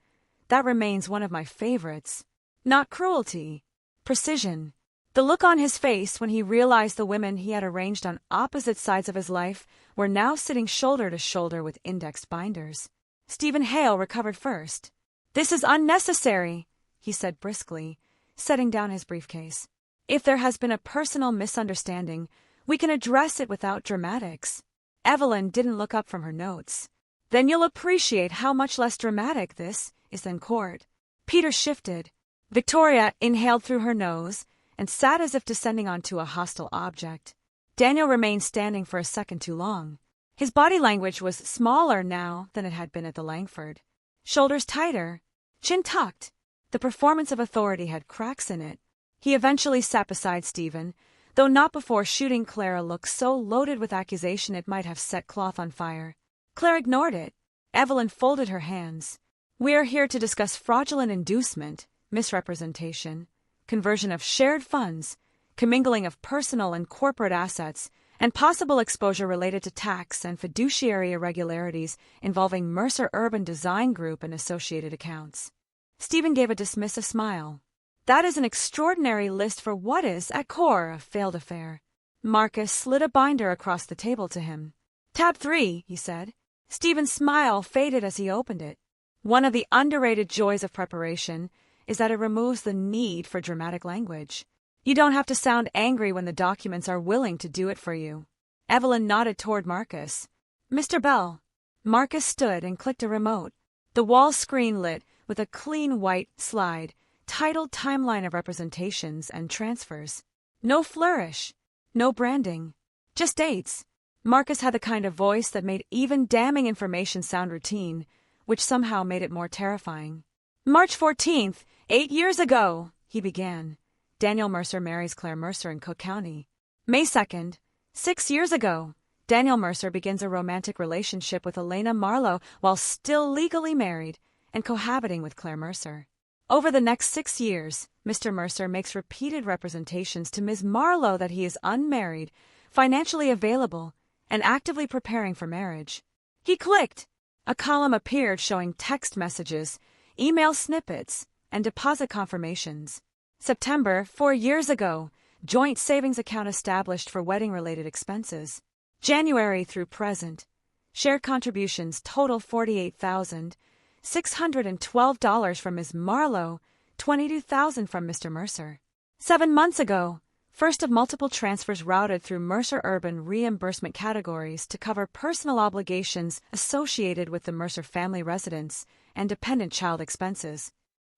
that remains one of my favorites. Not cruelty, precision. The look on his face when he realized the women he had arranged on opposite sides of his life were now sitting shoulder to shoulder with indexed binders. Stephen Hale recovered first. "This is unnecessary," he said briskly, setting down his briefcase. "If there has been a personal misunderstanding, we can address it without dramatics." Evelyn didn't look up from her notes. "Then you'll appreciate how much less dramatic this is than court." Peter shifted. Victoria inhaled through her nose and sat as if descending onto a hostile object. Daniel remained standing for a second too long. His body language was smaller now than it had been at the Langford. Shoulders tighter, chin tucked. The performance of authority had cracks in it. He eventually sat beside Stephen, though not before shooting Claire a look so loaded with accusation it might have set cloth on fire. Claire ignored it. Evelyn folded her hands. "We are here to discuss fraudulent inducement, misrepresentation, conversion of shared funds, commingling of personal and corporate assets, and possible exposure related to tax and fiduciary irregularities involving Mercer Urban Design Group and associated accounts." Stephen gave a dismissive smile. "That is an extraordinary list for what is, at core, a failed affair." Marcus slid a binder across the table to him. "Tab 3, he said. Stephen's smile faded as he opened it. "One of the underrated joys of preparation is that it removes the need for dramatic language. You don't have to sound angry when the documents are willing to do it for you." Evelyn nodded toward Marcus. "Mr. Bell." Marcus stood and clicked a remote. The wall screen lit with a clean white slide, titled Timeline of Representations and Transfers. No flourish. No branding. Just dates. Marcus had the kind of voice that made even damning information sound routine, which somehow made it more terrifying. March 14th, 8 years ago, he began. Daniel Mercer marries Claire Mercer in Cook County. May 2nd, 6 years ago, Daniel Mercer begins a romantic relationship with Elena Marlowe while still legally married and cohabiting with Claire Mercer. Over the next 6 years, Mr. Mercer makes repeated representations to Ms. Marlowe that he is unmarried, financially available, and actively preparing for marriage. He clicked. A column appeared showing text messages, email snippets, and deposit confirmations. September, 4 years ago, joint savings account established for wedding-related expenses. January through present, shared contributions total $48,612 from Ms. Marlowe, $22,000 from Mr. Mercer. 7 months ago, first of multiple transfers routed through Mercer Urban reimbursement categories to cover personal obligations associated with the Mercer family residence and dependent child expenses.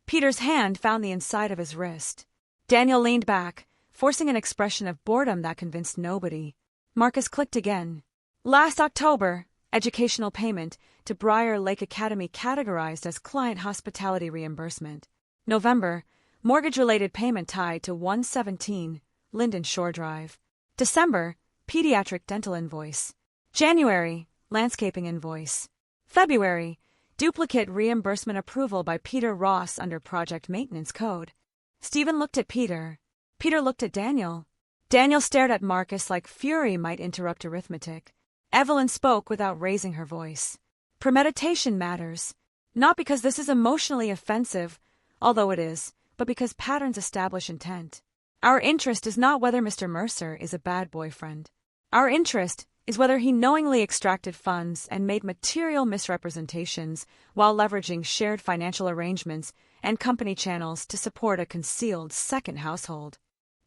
Peter's hand found the inside of his wrist. Daniel leaned back, forcing an expression of boredom that convinced nobody. Marcus clicked again. Last October, educational payment to Briar Lake Academy categorized as client hospitality reimbursement. November, mortgage-related payment tied to 117 Linden Shore Drive. December, pediatric dental invoice. January, landscaping invoice. February, duplicate reimbursement approval by Peter Ross under Project Maintenance Code. Stephen looked at Peter. Peter looked at Daniel. Daniel stared at Marcus like fury might interrupt arithmetic. Evelyn spoke without raising her voice. Premeditation matters. Not because this is emotionally offensive, although it is, but because patterns establish intent. Our interest is not whether Mr. Mercer is a bad boyfriend. Our interest is whether he knowingly extracted funds and made material misrepresentations while leveraging shared financial arrangements and company channels to support a concealed second household.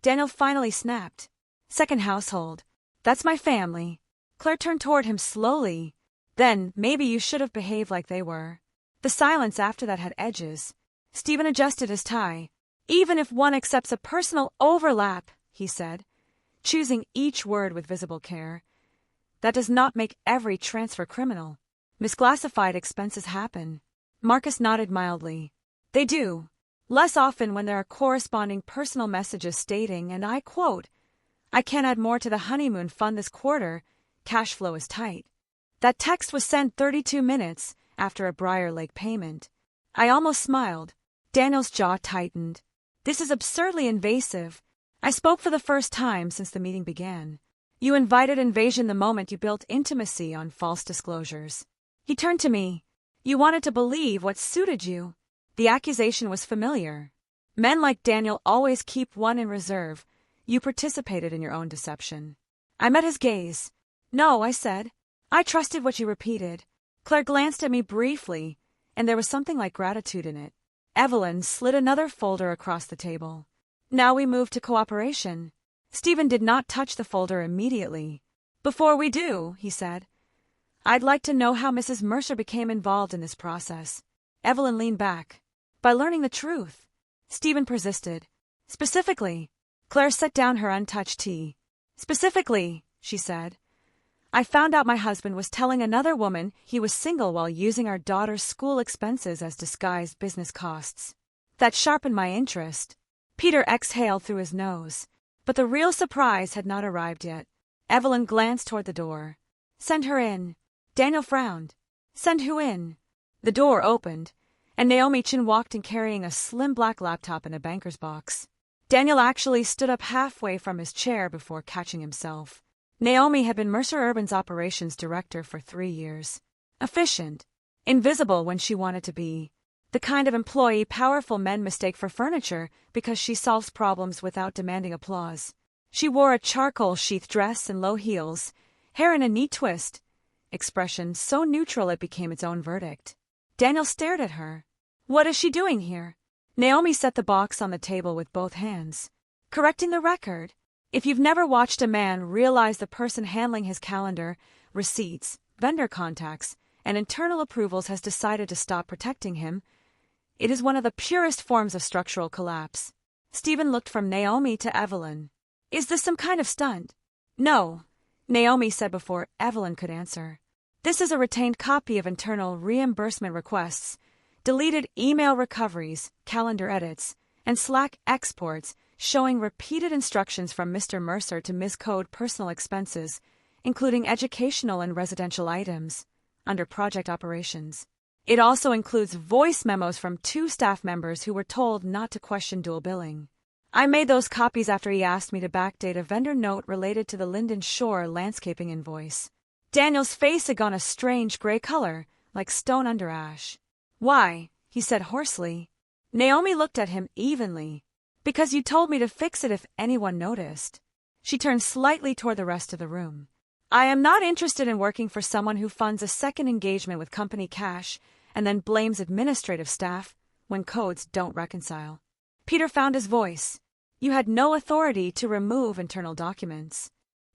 Daniel finally snapped. Second household. That's my family. Claire turned toward him slowly. Then, maybe you should have behaved like they were. The silence after that had edges. Stephen adjusted his tie. Even if one accepts a personal overlap, he said, choosing each word with visible care, that does not make every transfer criminal. Misclassified expenses happen. Marcus nodded mildly. They do. Less often when there are corresponding personal messages stating, and I quote, I can't add more to the honeymoon fund this quarter. Cash flow is tight. That text was sent 32 minutes after a Briar Lake payment. I almost smiled. Daniel's jaw tightened. This is absurdly invasive. I spoke for the first time since the meeting began. You invited invasion the moment you built intimacy on false disclosures. He turned to me. You wanted to believe what suited you. The accusation was familiar. Men like Daniel always keep one in reserve. You participated in your own deception. I met his gaze. No, I said. I trusted what you repeated. Claire glanced at me briefly, and there was something like gratitude in it. Evelyn slid another folder across the table. Now we move to cooperation. Stephen did not touch the folder immediately. Before we do, he said, I'd like to know how Mrs. Mercer became involved in this process. Evelyn leaned back. By learning the truth. Stephen persisted. Specifically. Claire set down her untouched tea. Specifically, she said, I found out my husband was telling another woman he was single while using our daughter's school expenses as disguised business costs. That sharpened my interest. Peter exhaled through his nose, but the real surprise had not arrived yet. Evelyn glanced toward the door. Send her in. Daniel frowned. Send who in? The door opened, and Naomi Chin walked in carrying a slim black laptop and a banker's box. Daniel actually stood up halfway from his chair before catching himself. Naomi had been Mercer Urban's operations director for 3 years. Efficient. Invisible when she wanted to be. The kind of employee powerful men mistake for furniture because she solves problems without demanding applause. She wore a charcoal-sheath dress and low heels, hair in a neat twist, expression so neutral it became its own verdict. Daniel stared at her. What is she doing here? Naomi set the box on the table with both hands. Correcting the record. If you've never watched a man realize the person handling his calendar, receipts, vendor contacts, and internal approvals has decided to stop protecting him, It is one of the purest forms of structural collapse. Stephen looked from Naomi to Evelyn. Is this some kind of stunt? No, Naomi said before Evelyn could answer. This is a retained copy of internal reimbursement requests, deleted email recoveries, calendar edits, and Slack exports showing repeated instructions from Mr. Mercer to miscode personal expenses, including educational and residential items, under project operations. It also includes voice memos from 2 staff members who were told not to question dual billing. I made those copies after he asked me to backdate a vendor note related to the Linden Shore landscaping invoice. Daniel's face had gone a strange gray color, like stone under ash. Why? He said hoarsely. Naomi looked at him evenly. Because you told me to fix it if anyone noticed. She turned slightly toward the rest of the room. I am not interested in working for someone who funds a second engagement with company cash and then blames administrative staff when codes don't reconcile. Peter found his voice. You had no authority to remove internal documents.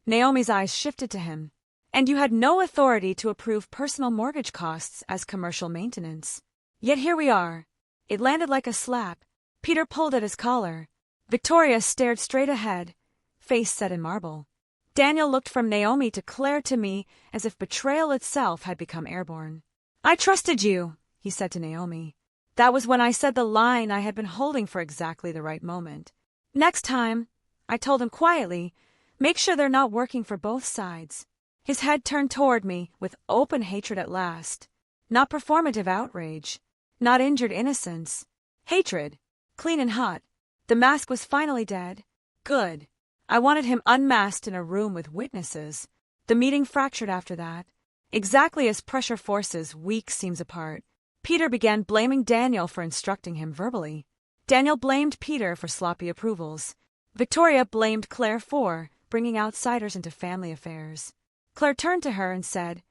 Naomi's eyes shifted to him. And you had no authority to approve personal mortgage costs as commercial maintenance. Yet here we are. It landed like a slap. Peter pulled at his collar. Victoria stared straight ahead, face set in marble. Daniel looked from Naomi to Claire to me as if betrayal itself had become airborne. I trusted you, he said to Naomi. That was when I said the line I had been holding for exactly the right moment. Next time, I told him quietly, make sure they're not working for both sides. His head turned toward me with open hatred at last. Not performative outrage. Not injured innocence. Hatred. Clean and hot. The mask was finally dead. Good. I wanted him unmasked in a room with witnesses. The meeting fractured after that. Exactly as pressure forces weak seams apart. Peter began blaming Daniel for instructing him verbally. Daniel blamed Peter for sloppy approvals. Victoria blamed Claire for bringing outsiders into family affairs. Claire turned to her and said,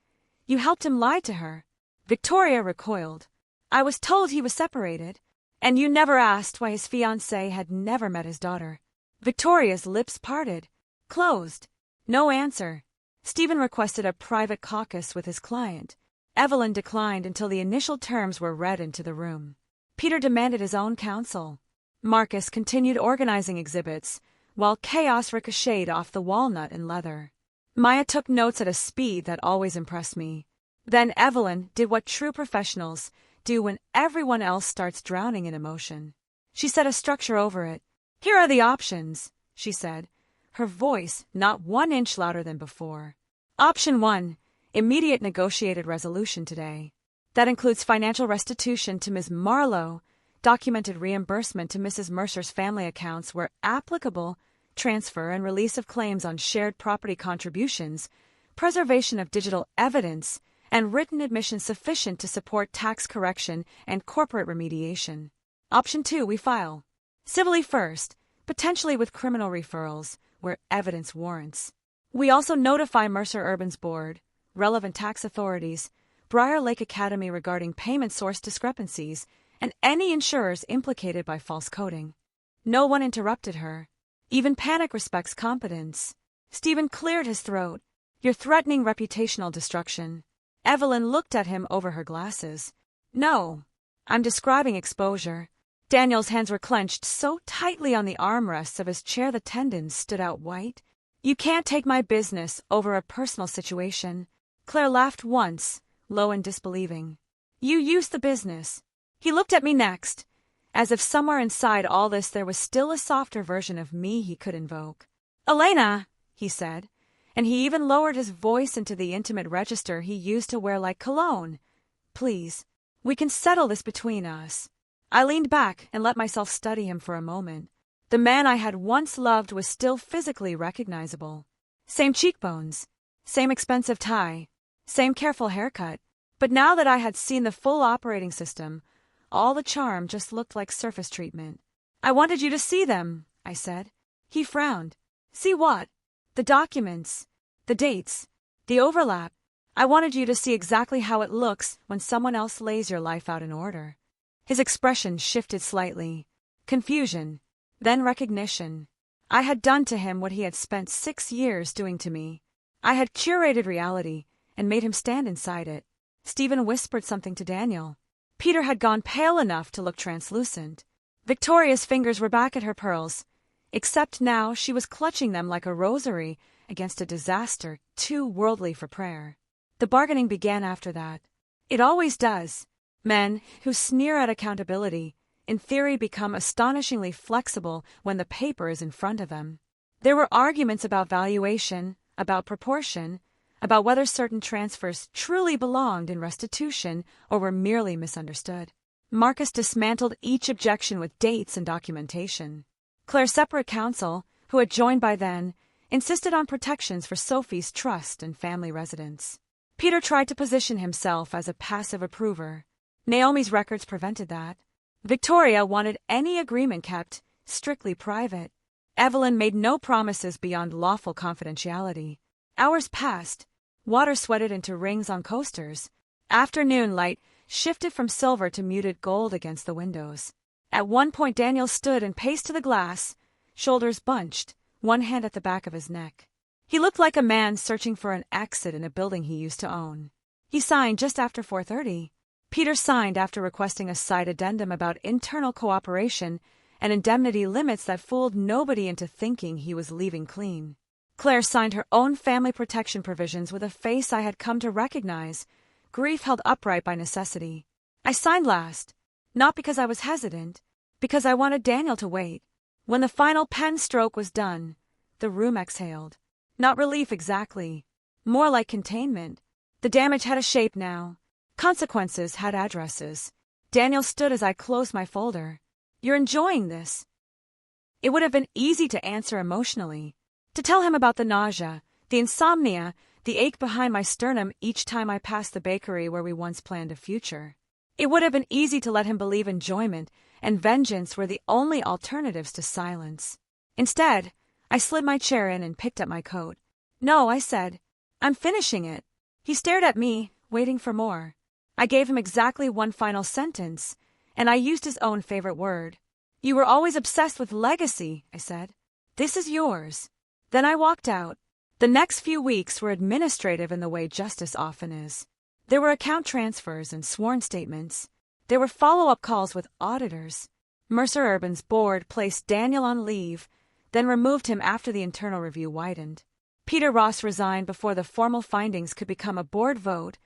You helped him lie to her. Victoria recoiled. I was told he was separated. And you never asked why his fiancée had never met his daughter. Victoria's lips parted. Closed. No answer. Stephen requested a private caucus with his client. Evelyn declined until the initial terms were read into the room. Peter demanded his own counsel. Marcus continued organizing exhibits, while chaos ricocheted off the walnut and leather. Maya took notes at a speed that always impressed me. Then Evelyn did what true professionals do when everyone else starts drowning in emotion. She set a structure over it. Here are the options, she said, her voice not 1 inch louder than before. Option 1, immediate negotiated resolution today. That includes financial restitution to Ms. Marlowe, documented reimbursement to Mrs. Mercer's family accounts where applicable, transfer and release of claims on shared property contributions, preservation of digital evidence, and written admission sufficient to support tax correction and corporate remediation. Option 2, we file. Civilly first, potentially with criminal referrals, where evidence warrants. We also notify Mercer Urban's board, relevant tax authorities, Briar Lake Academy regarding payment source discrepancies, and any insurers implicated by false coding. No one interrupted her. Even panic respects competence. Stephen cleared his throat. You're threatening reputational destruction. Evelyn looked at him over her glasses. No, I'm describing exposure. Daniel's hands were clenched so tightly on the armrests of his chair the tendons stood out white. You can't take my business over a personal situation. Claire laughed once, low and disbelieving. You use the business. He looked at me next, as if somewhere inside all this there was still a softer version of me he could invoke. Elena, he said, and he even lowered his voice into the intimate register he used to wear like cologne. Please, we can settle this between us. I leaned back and let myself study him for a moment. The man I had once loved was still physically recognizable. Same cheekbones, same expensive tie, same careful haircut. But now that I had seen the full operating system, all the charm just looked like surface treatment. I wanted you to see them, I said. He frowned. See what? The documents, the dates, the overlap. I wanted you to see exactly how it looks when someone else lays your life out in order. His expression shifted slightly. Confusion, then recognition. I had done to him what he had spent 6 years doing to me. I had curated reality and made him stand inside it. Stephen whispered something to Daniel. Peter had gone pale enough to look translucent. Victoria's fingers were back at her pearls, except now she was clutching them like a rosary against a disaster too worldly for prayer. The bargaining began after that. It always does. Men who sneer at accountability, in theory, become astonishingly flexible when the paper is in front of them. There were arguments about valuation, about proportion, about whether certain transfers truly belonged in restitution or were merely misunderstood. Marcus dismantled each objection with dates and documentation. Claire's separate counsel, who had joined by then, insisted on protections for Sophie's trust and family residence. Peter tried to position himself as a passive approver. Naomi's records prevented that. Victoria wanted any agreement kept strictly private. Evelyn made no promises beyond lawful confidentiality. Hours passed. Water sweated into rings on coasters. Afternoon light shifted from silver to muted gold against the windows. At one point Daniel stood and paced to the glass, shoulders bunched, one hand at the back of his neck. He looked like a man searching for an exit in a building he used to own. He signed just after 4:30. Peter signed after requesting a side addendum about internal cooperation and indemnity limits that fooled nobody into thinking he was leaving clean. Claire signed her own family protection provisions with a face I had come to recognize, grief held upright by necessity. I signed last, not because I was hesitant, because I wanted Daniel to wait. When the final pen stroke was done, the room exhaled. Not relief exactly, more like containment. The damage had a shape now. Consequences had addresses. Daniel stood as I closed my folder. "You're enjoying this?" It would have been easy to answer emotionally. To tell him about the nausea, the insomnia, the ache behind my sternum each time I passed the bakery where we once planned a future. It would have been easy to let him believe enjoyment and vengeance were the only alternatives to silence. Instead, I slid my chair in and picked up my coat. "No," I said. "I'm finishing it." He stared at me, waiting for more. I gave him exactly one final sentence, and I used his own favorite word. "You were always obsessed with legacy," I said. "This is yours." Then I walked out. The next few weeks were administrative in the way justice often is. There were account transfers and sworn statements. There were follow-up calls with auditors. Mercer Urban's board placed Daniel on leave, then removed him after the internal review widened. Peter Ross resigned before the formal findings could become a board vote,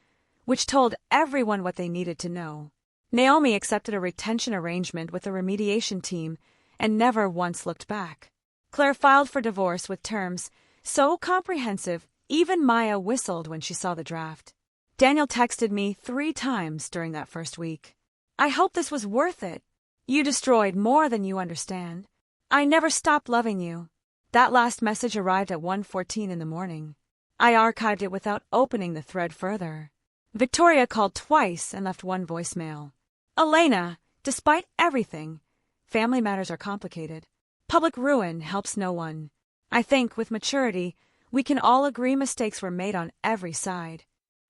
which told everyone what they needed to know. Naomi accepted a retention arrangement with the remediation team and never once looked back. Claire filed for divorce with terms so comprehensive even Maya whistled when she saw the draft. Daniel texted me 3 times during that first week. "I hope this was worth it. You destroyed more than you understand. I never stopped loving you." That last message arrived at 1:14 in the morning. I archived it without opening the thread further. Victoria called twice and left one voicemail. "Elena, despite everything, family matters are complicated. Public ruin helps no one. I think, with maturity, we can all agree mistakes were made on every side."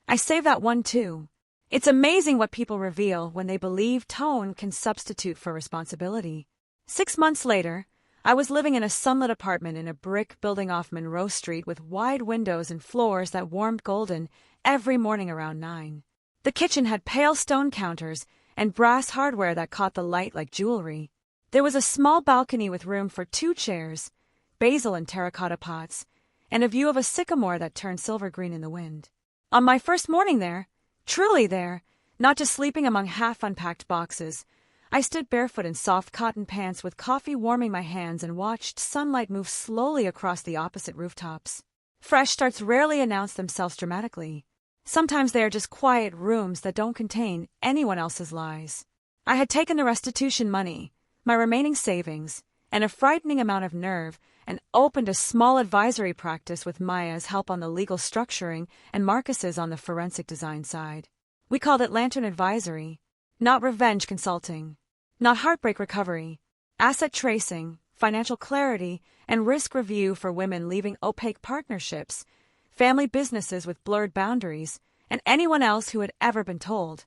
I saved that one too. It's amazing what people reveal when they believe tone can substitute for responsibility. 6 months later, I was living in a sunlit apartment in a brick building off Monroe Street with wide windows and floors that warmed golden every morning around 9. The kitchen had pale stone counters and brass hardware that caught the light like jewelry. There was a small balcony with room for 2 chairs, basil and terracotta pots, and a view of a sycamore that turned silver green in the wind. On my first morning there, truly there, not just sleeping among half-unpacked boxes, I stood barefoot in soft cotton pants with coffee warming my hands and watched sunlight move slowly across the opposite rooftops. Fresh starts rarely announce themselves dramatically. Sometimes they are just quiet rooms that don't contain anyone else's lies. I had taken the restitution money, my remaining savings, and a frightening amount of nerve, and opened a small advisory practice with Maya's help on the legal structuring and Marcus's on the forensic design side. We called it Lantern Advisory. Not revenge consulting, not heartbreak recovery, asset tracing, financial clarity, and risk review for women leaving opaque partnerships, family businesses with blurred boundaries, and anyone else who had ever been told,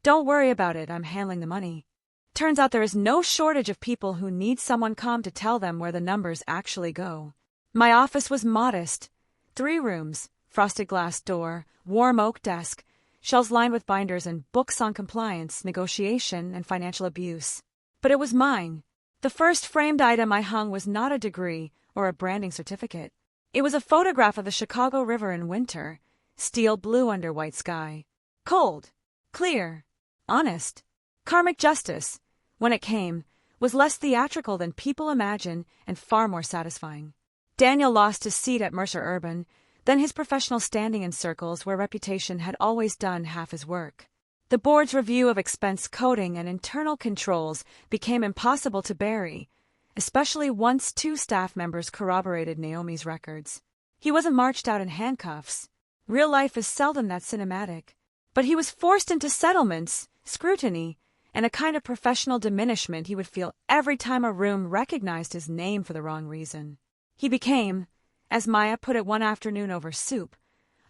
"Don't worry about it, I'm handling the money." Turns out there is no shortage of people who need someone calm to tell them where the numbers actually go. My office was modest. 3 rooms, frosted glass door, warm oak desk, shelves lined with binders and books on compliance, negotiation, and financial abuse. But it was mine. The first framed item I hung was not a degree or a branding certificate. It was a photograph of the Chicago River in winter, steel blue under white sky. Cold, clear, honest. Karmic justice, when it came, was less theatrical than people imagine and far more satisfying. Daniel lost his seat at Mercer Urban, then his professional standing in circles where reputation had always done half his work. The board's review of expense coding and internal controls became impossible to bury, especially once 2 staff members corroborated Naomi's records. He wasn't marched out in handcuffs. Real life is seldom that cinematic. But he was forced into settlements, scrutiny, and a kind of professional diminishment he would feel every time a room recognized his name for the wrong reason. He became, as Maya put it one afternoon over soup,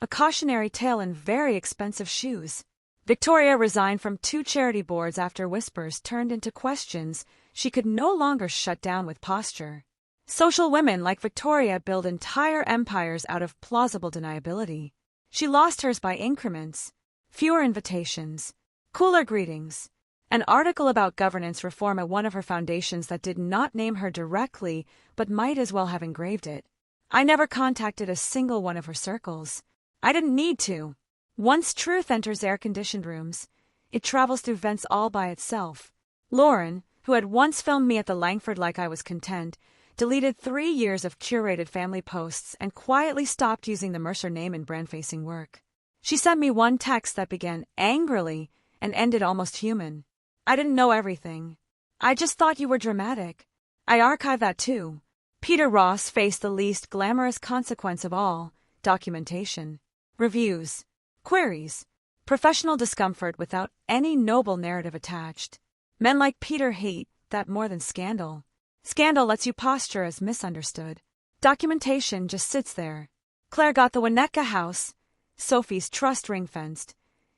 a cautionary tale in very expensive shoes. Victoria resigned from 2 charity boards after whispers turned into questions she could no longer shut down with posture. Social women like Victoria build entire empires out of plausible deniability. She lost hers by increments, fewer invitations, cooler greetings, an article about governance reform at one of her foundations that did not name her directly but might as well have engraved it. I never contacted a single one of her circles. I didn't need to. Once truth enters air-conditioned rooms, it travels through vents all by itself. Lauren, who had once filmed me at the Langford like I was content, deleted 3 years of curated family posts and quietly stopped using the Mercer name in brand-facing work. She sent me one text that began angrily and ended almost human. I didn't know everything. I just thought you were dramatic. I archived that too. Peter Ross faced the least glamorous consequence of all: documentation. Reviews. Queries. Professional discomfort without any noble narrative attached. Men like Peter hate that more than scandal. Scandal lets you posture as misunderstood. Documentation just sits there. Claire got the Winnetka house, Sophie's trust ring-fenced,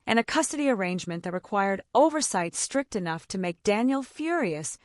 and a custody arrangement that required oversight strict enough to make Daniel furious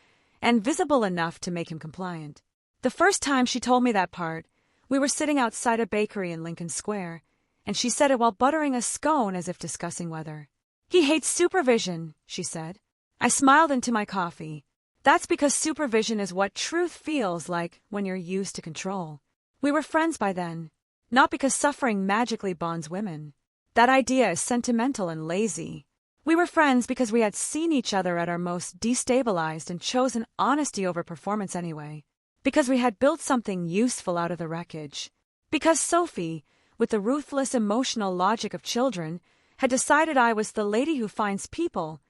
and visible enough to make him compliant. The first time she told me that part, we were sitting outside a bakery in Lincoln Square, and she said it while buttering a scone as if discussing weather. He hates supervision, she said. I smiled into my coffee. That's because supervision is what truth feels like when you're used to control. We were friends by then, not because suffering magically bonds women. That idea is sentimental and lazy. We were friends because we had seen each other at our most destabilized and chosen honesty over performance anyway. Because we had built something useful out of the wreckage. Because Sophie, with the ruthless emotional logic of children, had decided I was the lady who finds people,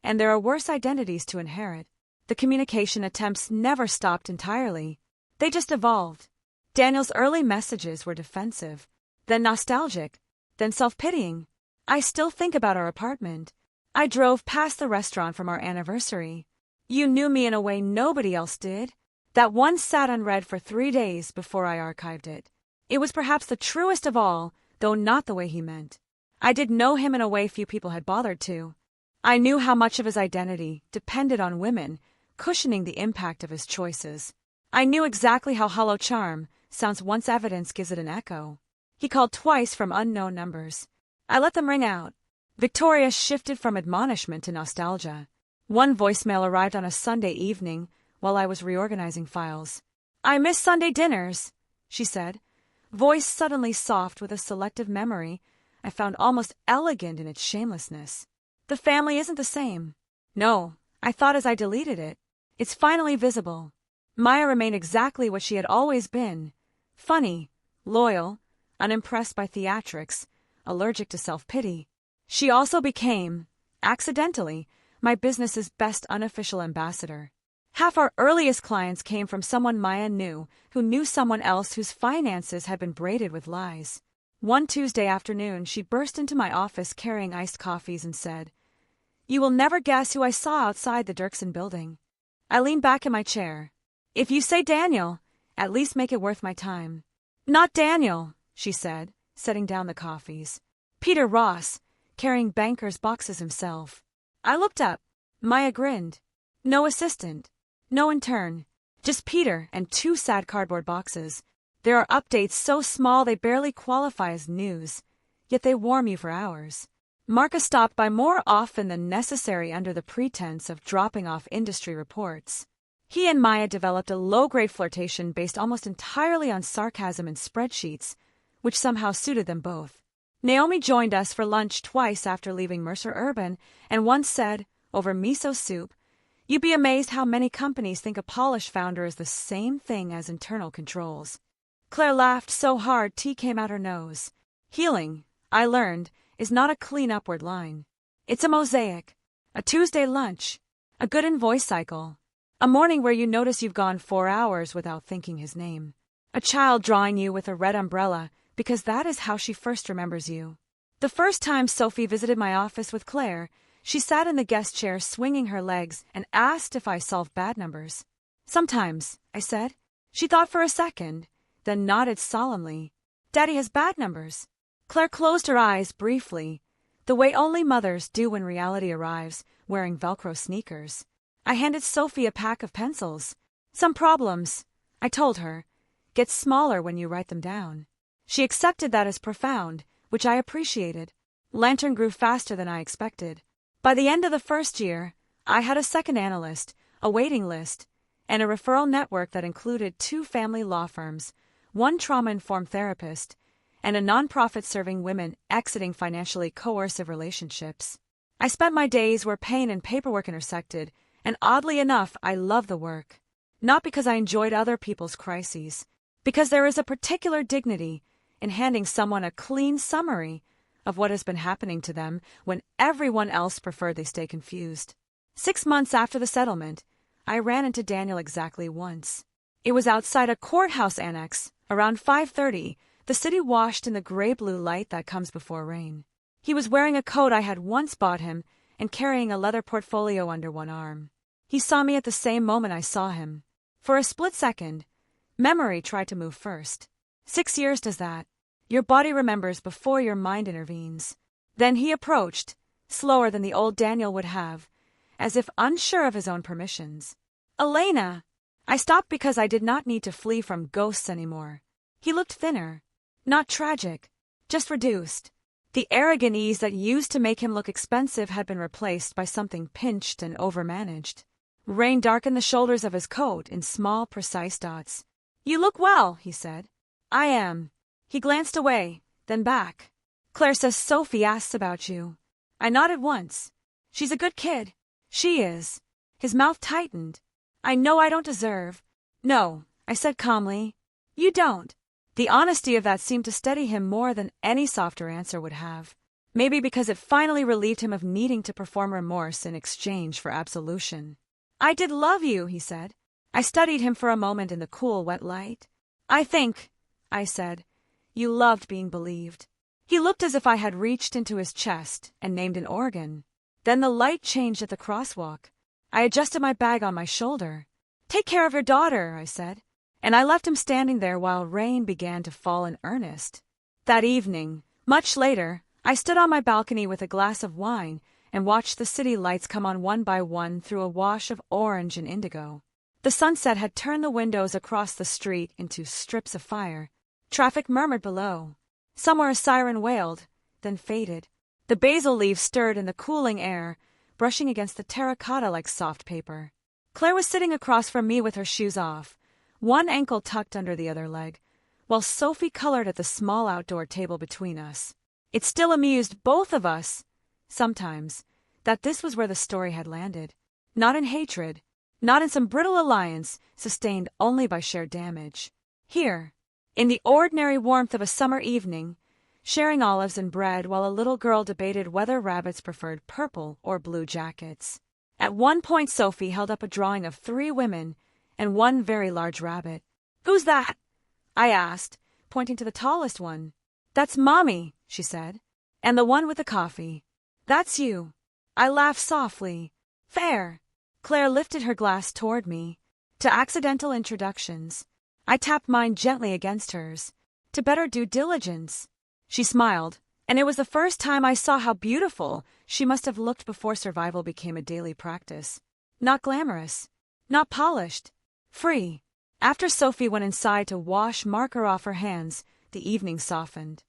and there are worse identities to inherit. The communication attempts never stopped entirely. They just evolved. Daniel's early messages were defensive, then nostalgic, then self-pitying. I still think about our apartment. I drove past the restaurant from our anniversary. You knew me in a way nobody else did. That one sat unread for 3 days before I archived it. It was perhaps the truest of all, though not the way he meant. I did know him in a way few people had bothered to. I knew how much of his identity depended on women, cushioning the impact of his choices. I knew exactly how hollow charm sounds once evidence gives it an echo. He called twice from unknown numbers. I let them ring out. Victoria shifted from admonishment to nostalgia. One voicemail arrived on a Sunday evening while I was reorganizing files. I miss Sunday dinners, she said. Voice suddenly soft with a selective memory I found almost elegant in its shamelessness. The family isn't the same. No, I thought as I deleted it. It's finally visible. Maya remained exactly what she had always been. Funny, loyal, unimpressed by theatrics, allergic to self-pity. She also became, accidentally, my business's best unofficial ambassador. Half our earliest clients came from someone Maya knew who knew someone else whose finances had been braided with lies. One Tuesday afternoon, she burst into my office carrying iced coffees and said, "You will never guess who I saw outside the Dirksen building." I leaned back in my chair. "If you say Daniel, at least make it worth my time." "Not Daniel," she said, setting down the coffees. "Peter Ross, carrying banker's boxes himself." I looked up. Maya grinned. No assistant. No intern. Just Peter and 2 sad cardboard boxes. There are updates so small they barely qualify as news, yet they warm you for hours. Marcus stopped by more often than necessary under the pretense of dropping off industry reports. He and Maya developed a low-grade flirtation based almost entirely on sarcasm and spreadsheets, which somehow suited them both. Naomi joined us for lunch twice after leaving Mercer Urban and once said, over miso soup, "You'd be amazed how many companies think a polish founder is the same thing as internal controls." Claire laughed so hard tea came out her nose. Healing, I learned, is not a clean upward line. It's a mosaic, a Tuesday lunch, a good invoice cycle, a morning where you notice you've gone 4 hours without thinking his name, a child drawing you with a red umbrella because that is how she first remembers you. The first time Sophie visited my office with Claire, she sat in the guest chair swinging her legs and asked if I solved bad numbers. "Sometimes," I said. She thought for a second, then nodded solemnly. "Daddy has bad numbers." Claire closed her eyes briefly, the way only mothers do when reality arrives, wearing Velcro sneakers. I handed Sophie a pack of pencils. "Some problems," I told her, "get smaller when you write them down." She accepted that as profound, which I appreciated. Lantern grew faster than I expected. By the end of the first year, I had a second analyst, a waiting list, and a referral network that included 2 family law firms, 1 trauma-informed therapist, and a nonprofit serving women exiting financially coercive relationships. I spent my days where pain and paperwork intersected, and oddly enough, I loved the work. Not because I enjoyed other people's crises, because there is a particular dignity in handing someone a clean summary of what has been happening to them when everyone else preferred they stay confused. 6 months after the settlement, I ran into Daniel exactly once. It was outside a courthouse annex, around 5:30, the city washed in the gray-blue light that comes before rain. He was wearing a coat I had once bought him and carrying a leather portfolio under one arm. He saw me at the same moment I saw him. For a split second, memory tried to move first. 6 years does that. Your body remembers before your mind intervenes. Then he approached, slower than the old Daniel would have, as if unsure of his own permissions. "Elena!" I stopped because I did not need to flee from ghosts anymore. He looked thinner. Not tragic, just reduced. The arrogant ease that used to make him look expensive had been replaced by something pinched and overmanaged. Rain darkened the shoulders of his coat in small, precise dots. "You look well," he said. "I am." He glanced away, then back. "Claire says Sophie asks about you." I nodded once. "She's a good kid." "She is." His mouth tightened. "I know I don't deserve." "No," I said calmly. "You don't." The honesty of that seemed to steady him more than any softer answer would have. Maybe because it finally relieved him of needing to perform remorse in exchange for absolution. "I did love you," he said. I studied him for a moment in the cool, wet light. "I think," I said, "you loved being believed." He looked as if I had reached into his chest and named an organ. Then the light changed at the crosswalk. I adjusted my bag on my shoulder. "Take care of your daughter," I said. And I left him standing there while rain began to fall in earnest. That evening, much later, I stood on my balcony with a glass of wine and watched the city lights come on one by one through a wash of orange and indigo. The sunset had turned the windows across the street into strips of fire. Traffic murmured below. Somewhere a siren wailed, then faded. The basil leaves stirred in the cooling air, brushing against the terracotta like soft paper. Claire was sitting across from me with her shoes off, one ankle tucked under the other leg, while Sophie colored at the small outdoor table between us. It still amused both of us, sometimes, that this was where the story had landed. Not in hatred, not in some brittle alliance sustained only by shared damage. Here, in the ordinary warmth of a summer evening, sharing olives and bread while a little girl debated whether rabbits preferred purple or blue jackets. At one point Sophie held up a drawing of 3 women and 1 very large rabbit. "Who's that?" I asked, pointing to the tallest one. "That's Mommy," she said. "And the one with the coffee. That's you." I laughed softly. "Fair." Claire lifted her glass toward me. "To accidental introductions." I tapped mine gently against hers. "To better due diligence." She smiled, and it was the first time I saw how beautiful she must have looked before survival became a daily practice. Not glamorous, not polished, free. After Sophie went inside to wash marker off her hands, the evening softened.